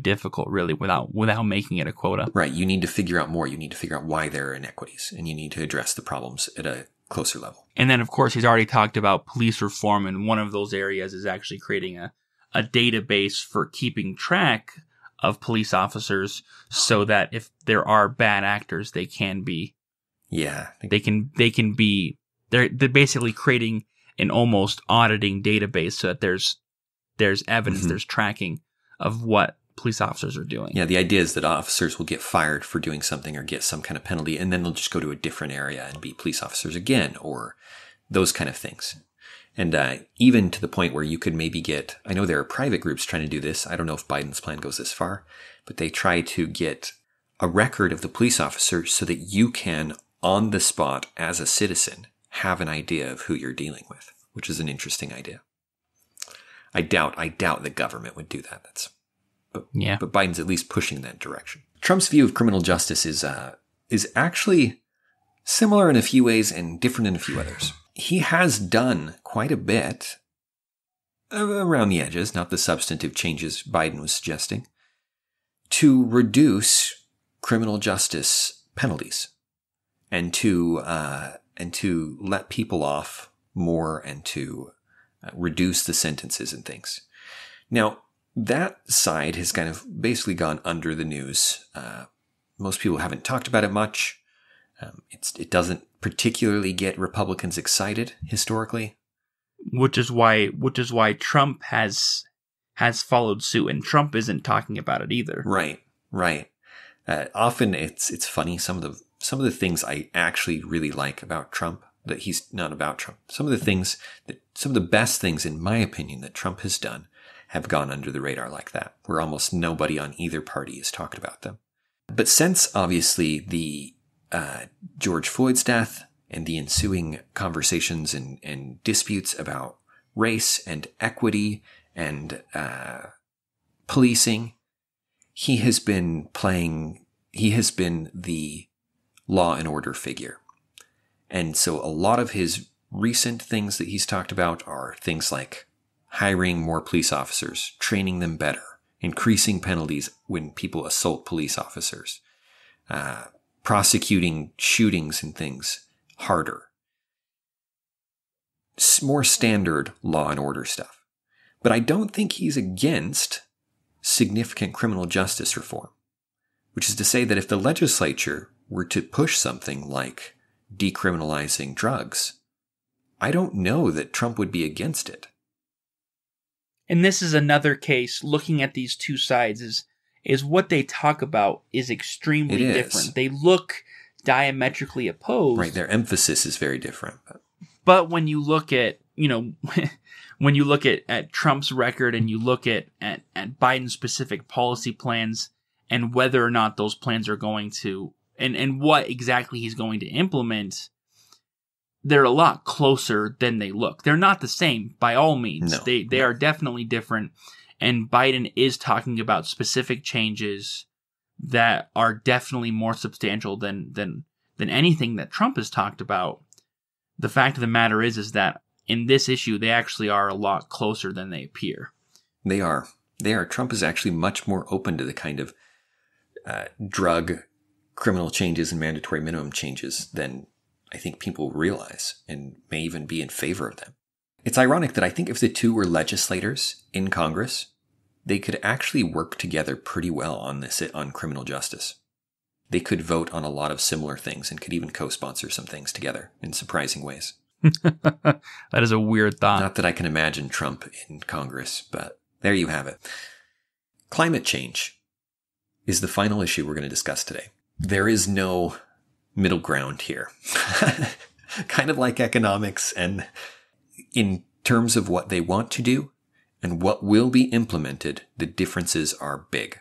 difficult, really, without making it a quota. Right. You need to figure out more. You need to figure out why there are inequities, and you need to address the problems at a closer level. And then, of course, he's already talked about police reform, and one of those areas is actually creating a database for keeping track of police officers, so that if there are bad actors, they can be. Yeah. They're basically creating an almost auditing database, so that there's evidence, there's tracking of what police officers are doing. Yeah, the idea is that officers will get fired for doing something or get some kind of penalty, and then they'll just go to a different area and be police officers again, or those kind of things. And even to the point where you could maybe get, I know there are private groups trying to do this. I don't know if Biden's plan goes this far, but they try to get a record of the police officer so that you can, on the spot as a citizen, have an idea of who you're dealing with, which is an interesting idea. I doubt the government would do that. But Biden's at least pushing in that direction. Trump's view of criminal justice is actually similar in a few ways and different in a few others. He has done quite a bit around the edges, not the substantive changes Biden was suggesting, to reduce criminal justice penalties and to let people off more and to reduce the sentences and things. Now, that side has kind of basically gone under the news. Most people haven't talked about it much. It doesn't particularly get Republicans excited historically. Which is why Trump has followed suit, and Trump isn't talking about it either. Right. Often it's funny, some of the things I actually really like about Trump, that he's not about Trump. Some of the best things, in my opinion, that Trump has done have gone under the radar like that, where almost nobody on either party has talked about them. But since obviously the George Floyd's death and the ensuing conversations and disputes about race and equity and policing, he has been the law and order figure. And so a lot of his recent things that he's talked about are things like hiring more police officers, training them better, increasing penalties when people assault police officers, prosecuting shootings and things harder. More standard law and order stuff. But I don't think he's against significant criminal justice reform, which is to say that if the legislature were to push something like decriminalizing drugs, I don't know that Trump would be against it. And this is another case, looking at these two sides, is what they talk about is extremely different. They look diametrically opposed. Right, their emphasis is very different. But when you look at, when you look at Trump's record and you look at Biden's specific policy plans and whether or not those plans are going to, and what exactly he's going to implement, they're a lot closer than they look. They're not the same by all means. No, they are definitely different. And Biden is talking about specific changes that are definitely more substantial than anything that Trump has talked about. The fact of the matter is that in this issue, they actually are a lot closer than they appear. They are. Trump is actually much more open to the kind of drug criminal changes and mandatory minimum changes than I think people realize, and may even be in favor of them. It's ironic that I think if the two were legislators in Congress, they could actually work together pretty well on criminal justice. They could vote on a lot of similar things and could even co-sponsor some things together in surprising ways. That is a weird thought. Not that I can imagine Trump in Congress, but there you have it. Climate change is the final issue we're going to discuss today. There is no middle ground here. Kind of like economics, and in terms of what they want to do and what will be implemented, the differences are big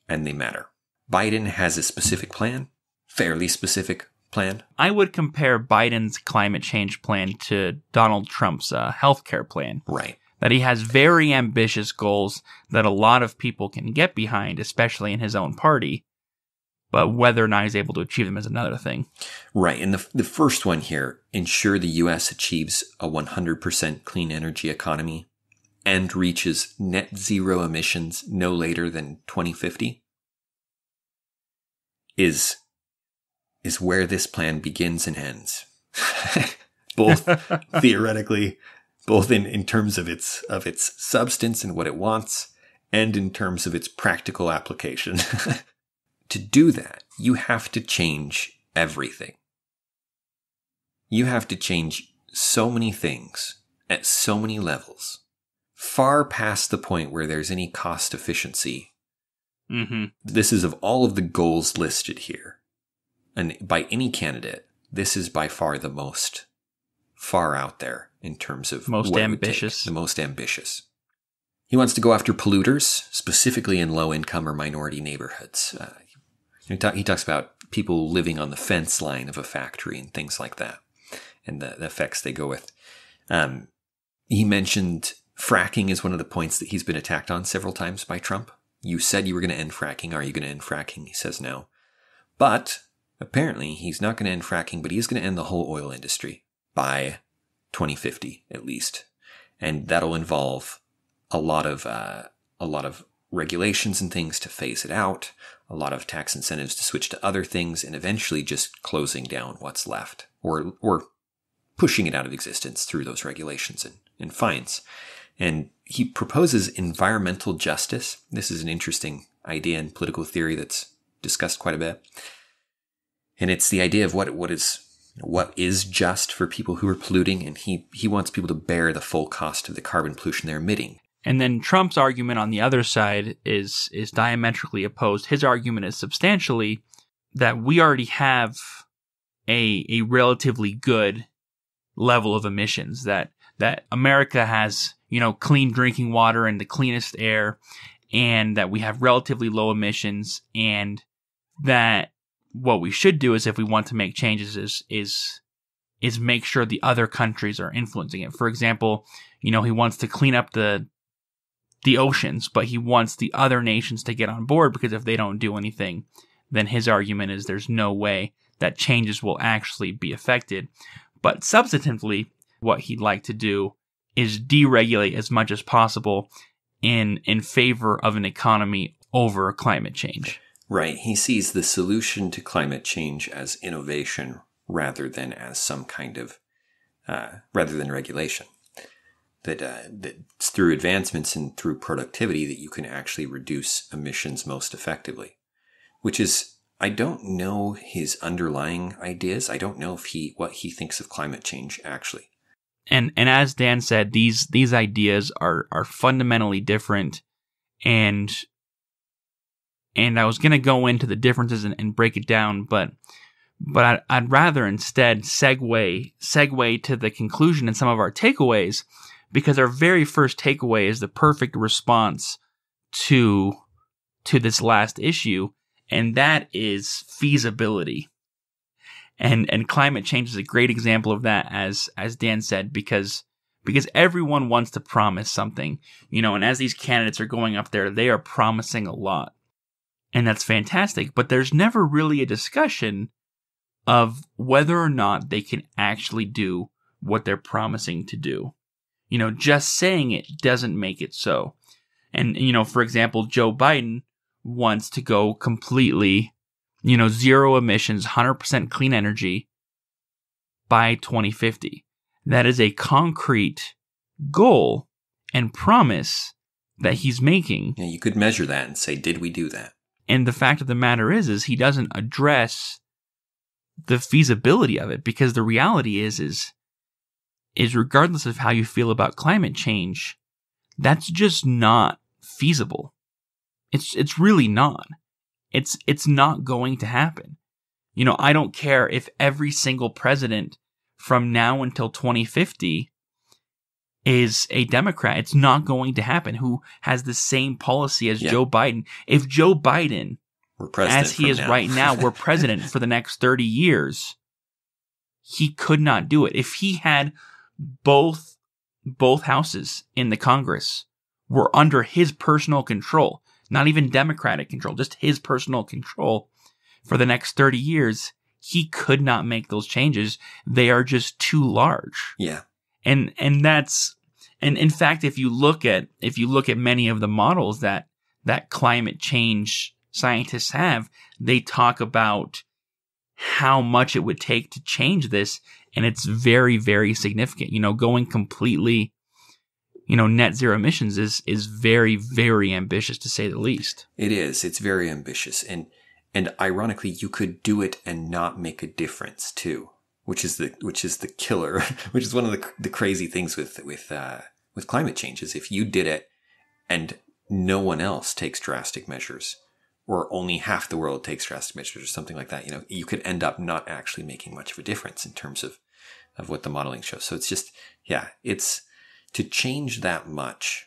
and they matter. Biden has a specific plan, fairly specific plan. I would compare Biden's climate change plan to Donald Trump's healthcare plan. Right. That he has very ambitious goals that a lot of people can get behind, especially in his own party. But whether or not he's able to achieve them is another thing. Right. And the first one here, ensure the U.S. achieves a 100% clean energy economy and reaches net zero emissions no later than 2050, is where this plan begins and ends. Both theoretically, both in terms of its substance and what it wants, and in terms of its practical application. To do that, you have to change everything. You have to change so many things at so many levels, far past the point where there's any cost efficiency. Mm-hmm. This is of all of the goals listed here, and by any candidate, this is by far the most far out there in terms of most what ambitious. The most ambitious. He wants to go after polluters, specifically in low-income or minority neighborhoods. He talks about people living on the fence line of a factory and things like that, and the effects they go with. He mentioned fracking is one of the points that he's been attacked on several times by Trump. You said you were going to end fracking. Are you going to end fracking? He says no. But apparently he's not going to end fracking, but he is going to end the whole oil industry by 2050 at least. And that'll involve a lot of regulations and things to phase it out, a lot of tax incentives to switch to other things, and eventually just closing down what's left, or pushing it out of existence through those regulations and fines. And he proposes environmental justice. This is an interesting idea in political theory that's discussed quite a bit. And it's the idea of what is just for people who are polluting, and he wants people to bear the full cost of the carbon pollution they're emitting. And then Trump's argument on the other side is diametrically opposed. His argument is substantially that we already have a relatively good level of emissions, that America has, clean drinking water and the cleanest air, and that we have relatively low emissions, and that what we should do is, if we want to make changes, is make sure the other countries are influencing it. For example, he wants to clean up the oceans, but he wants the other nations to get on board, because if they don't do anything, then his argument is there's no way that changes will actually be affected. But substantively, what he'd like to do is deregulate as much as possible in favor of an economy over climate change. Right. He sees the solution to climate change as innovation rather than as some kind of, rather than regulation. That it's through advancements and through productivity that you can actually reduce emissions most effectively. Which is, I don't know his underlying ideas. I don't know what he thinks of climate change actually. And as Dan said, these ideas are fundamentally different, and I was going to go into the differences and break it down, but I'd rather instead segue to the conclusion and some of our takeaways, because our very first takeaway is the perfect response to this last issue, and that is feasibility. And climate change is a great example of that, as Dan said, because everyone wants to promise something, and as these candidates are going up there, they are promising a lot. And that's fantastic, but there's never really a discussion of whether or not they can actually do what they're promising to do. Just saying it doesn't make it so. And, for example, Joe Biden wants to go completely, zero emissions, 100% clean energy by 2050. That is a concrete goal and promise that he's making. Yeah, you could measure that and say, did we do that? And the fact of the matter is he doesn't address the feasibility of it, because the reality is regardless of how you feel about climate change, that's just not feasible. It's really not. It's not going to happen. I don't care if every single president from now until 2050 is a Democrat. It's not going to happen. Who has the same policy as Joe Biden? If Joe Biden, as he is right now, were president for the next 30 years, he could not do it. If he had both houses in the Congress were under his personal control, not even Democratic control, just his personal control for the next 30 years, he could not make those changes. They are just too large. Yeah. And in fact, if you look at many of the models that climate change scientists have, they talk about how much it would take to change this, and it's very, very significant. Going completely, net zero emissions is very, very ambitious, to say the least. It is. It's very ambitious, and ironically, you could do it and not make a difference too, which is the killer, which is one of the crazy things with climate change, is if you did it and no one else takes drastic measures, or only half the world takes drastic measures, or something like that, you could end up not actually making much of a difference in terms of what the modeling shows. So it's just, it's to change that much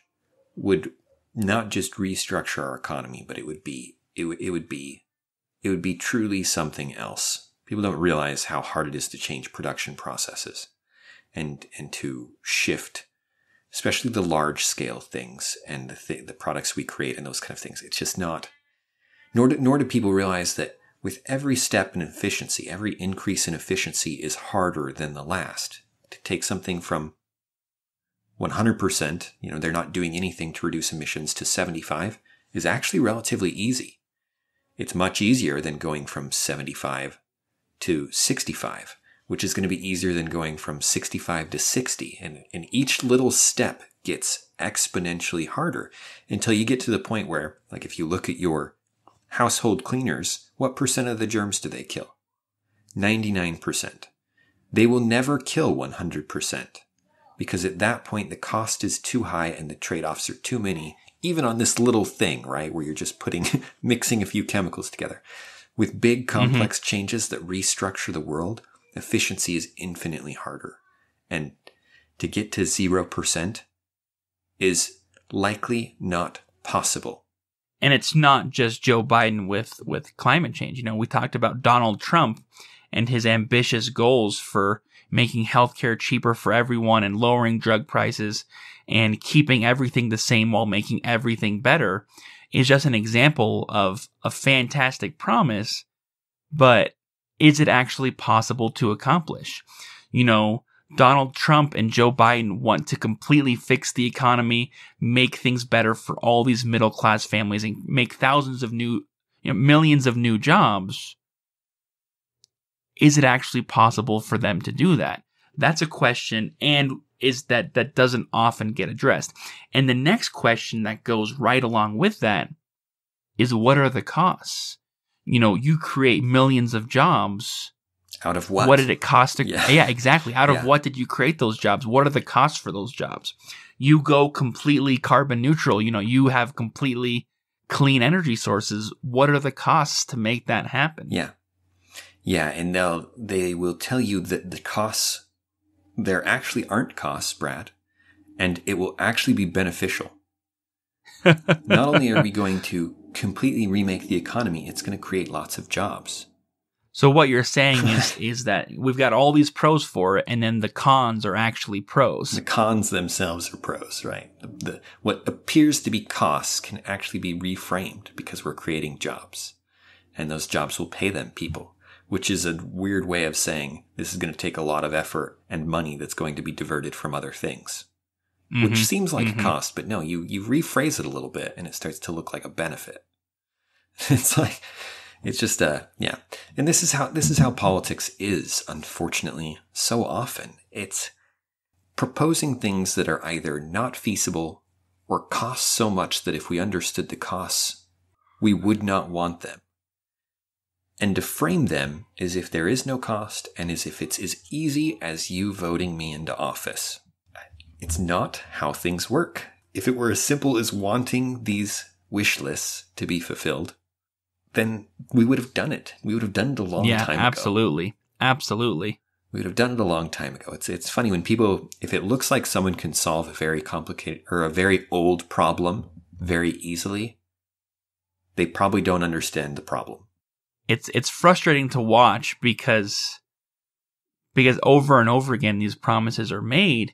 would not just restructure our economy, but it would be truly something else. People don't realize how hard it is to change production processes and to shift, especially the large scale things and the products we create and those kind of things. It's just not, nor do people realize that with every step in efficiency, every increase in efficiency is harder than the last. To take something from 100%, they're not doing anything to reduce emissions, to 75 is actually relatively easy. It's much easier than going from 75 to 65, which is going to be easier than going from 65 to 60. And each little step gets exponentially harder until you get to the point where, like, if you look at your household cleaners, what % of the germs do they kill? 99%. They will never kill 100%, because at that point the cost is too high and the trade-offs are too many, even on this little thing, right, where you're just mixing a few chemicals together. With big complex changes that restructure the world, efficiency is infinitely harder. And to get to 0% is likely not possible. And it's not just Joe Biden with climate change. You know, we talked about Donald Trump and his ambitious goals for making healthcare cheaper for everyone and lowering drug prices and keeping everything the same while making everything better is just an example of a fantastic promise, but is it actually possible to accomplish? You know, Donald Trump and Joe Biden want to completely fix the economy, make things better for all these middle-class families, and make millions of new jobs. Is it actually possible for them to do that? That's a question, and is that doesn't often get addressed. And the next question that goes right along with that is, what are the costs? You know, you create millions of jobs. Out of what? What did it cost to? Yeah, exactly. Out of what did you create those jobs? What are the costs for those jobs? You go completely carbon neutral. You know, you have completely clean energy sources. What are the costs to make that happen? Yeah. Yeah, and they will tell you that the costs, there actually aren't costs, Brad, and it will actually be beneficial. Not only are we going to completely remake the economy, it's going to create lots of jobs. So what you're saying is that we've got all these pros for it, and then the cons are actually pros. The cons themselves are pros, right? What appears to be costs can actually be reframed because we're creating jobs, and those jobs will pay them people. Which is a weird way of saying this is going to take a lot of effort and money that's going to be diverted from other things. Which seems like a cost, but no, you rephrase it a little bit and it starts to look like a benefit. It's just yeah. And this is how politics is, unfortunately, so often. It's proposing things that are either not feasible or cost so much that if we understood the costs, we would not want them. And to frame them as if there is no cost and as if it's as easy as you voting me into office. It's not how things work. If it were as simple as wanting these wish lists to be fulfilled, then we would have done it. We would have done it a long time ago. Yeah, absolutely. Absolutely. We would have done it a long time ago. It's funny when people, if it looks like someone can solve a very complicated or a very old problem very easily, they probably don't understand the problem. It's frustrating to watch because over and over again these promises are made,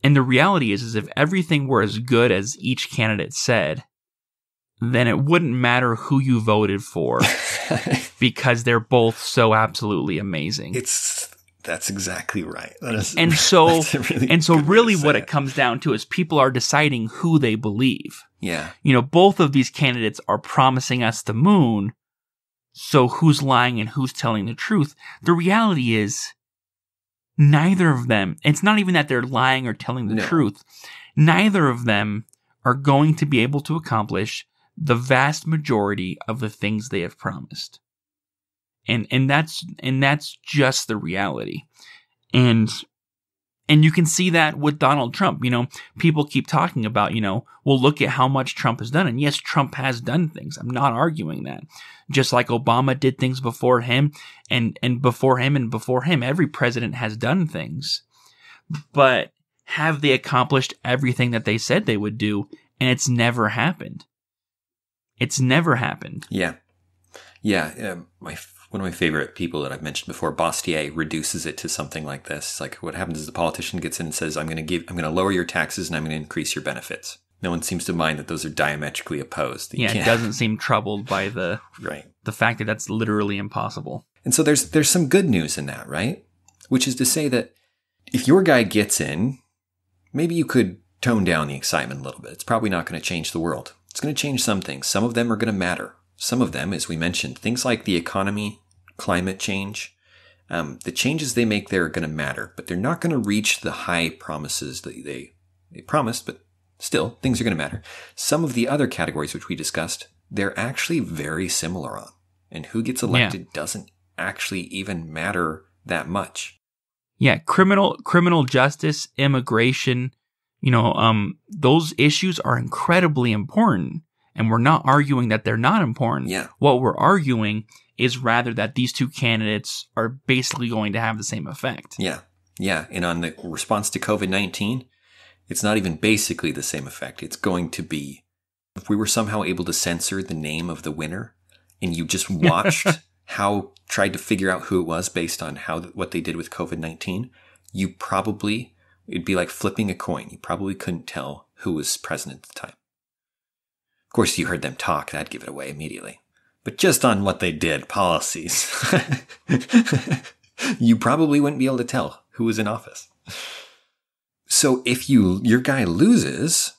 and the reality is if everything were as good as each candidate said, then it wouldn't matter who you voted for because they're both so absolutely amazing. That's exactly right. Really what it comes down to is people are deciding who they believe. Yeah. You know, both of these candidates are promising us the moon. So who's lying and who's telling the truth? The reality is neither of them, it's not even that they're lying or telling the truth. Neither of them are going to be able to accomplish the vast majority of the things they have promised. And that's just the reality. And you can see that with Donald Trump. You know, people keep talking about, well, look at how much Trump has done. And yes, Trump has done things. I'm not arguing that. Just like Obama did things before him and before him and before him, every president has done things. But have they accomplished everything that they said they would do? And it's never happened. It's never happened. Yeah. Yeah. One of my favorite people that I've mentioned before, Bastiat, reduces it to something like this. It's like what happens is the politician gets in and says, I'm going to lower your taxes and I'm going to increase your benefits. No one seems to mind that those are diametrically opposed. It doesn't seem troubled by the fact that that's literally impossible. And so there's some good news in that, right? Which is to say that if your guy gets in, maybe you could tone down the excitement a little bit. It's probably not going to change the world. It's going to change some things. Some of them are going to matter. Some of them, as we mentioned, things like the economy, climate change, the changes they make there are going to matter, but they're not going to reach the high promises that they promised, but still, things are going to matter. Some of the other categories which we discussed, they're actually very similar on. And who gets elected doesn't actually even matter that much. Yeah, criminal justice, immigration, those issues are incredibly important. And we're not arguing that they're not important. Yeah. What we're arguing is rather that these two candidates are basically going to have the same effect. Yeah. Yeah. And on the response to COVID-19, it's not even basically the same effect. It's going to be, if we were somehow able to censor the name of the winner and you just watched tried to figure out who it was based on what they did with COVID-19, it'd be like flipping a coin. You probably couldn't tell who was president at the time. Of course, you heard them talk. That'd give it away immediately. But just on what they did, policies, you probably wouldn't be able to tell who was in office. So if your guy loses,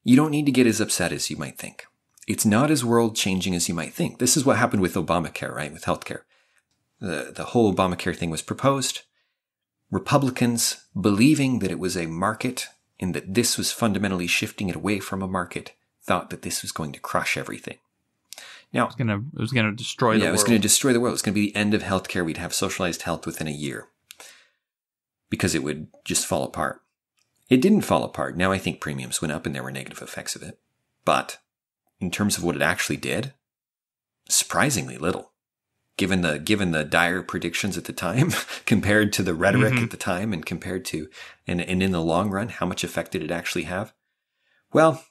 you don't need to get as upset as you might think. It's not as world-changing as you might think. This is what happened with Obamacare, right? With healthcare. The whole Obamacare thing was proposed. Republicans, believing that it was a market and that this was fundamentally shifting it away from a market, thought that this was going to crush everything. Now, it was going to destroy the world. Yeah, it was going to destroy the world. It was going to be the end of healthcare. We'd have socialized health within a year because it would just fall apart. It didn't fall apart. Now I think premiums went up and there were negative effects of it. But in terms of what it actually did, surprisingly little. Given the dire predictions at the time, compared to the rhetoric at the time, and compared to, and in the long run, how much effect did it actually have? Well,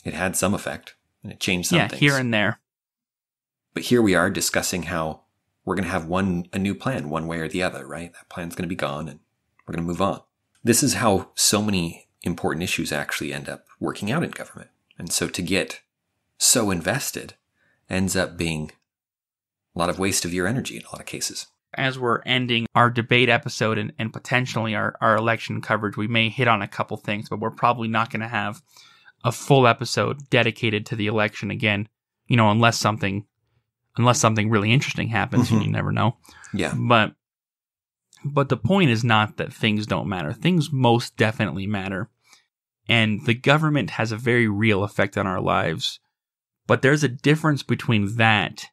it had some effect, and it changed some things. Yeah, here and there. But here we are discussing how we're going to have a new plan, one way or the other, right? That plan's going to be gone, and we're going to move on. This is how so many important issues actually end up working out in government. And so to get so invested ends up being a lot of waste of your energy in a lot of cases. As we're ending our debate episode and potentially our election coverage, we may hit on a couple things, but we're probably not going to have a full episode dedicated to the election again, unless something really interesting happens, and you never know. Yeah. But the point is not that things don't matter. Things most definitely matter. And the government has a very real effect on our lives. But there's a difference between that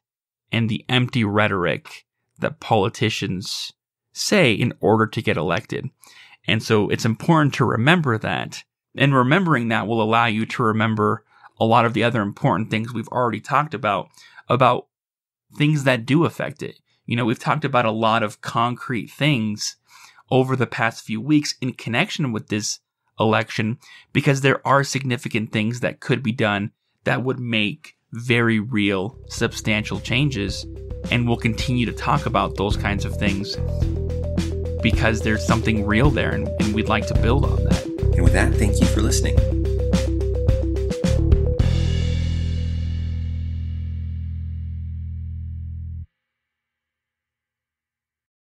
and the empty rhetoric that politicians say in order to get elected. And so it's important to remember that. And remembering that will allow you to remember a lot of the other important things we've already talked about things that do affect it. We've talked about a lot of concrete things over the past few weeks in connection with this election, because there are significant things that could be done that would make very real, substantial changes. And we'll continue to talk about those kinds of things because there's something real there, and we'd like to build on that. And with that, thank you for listening.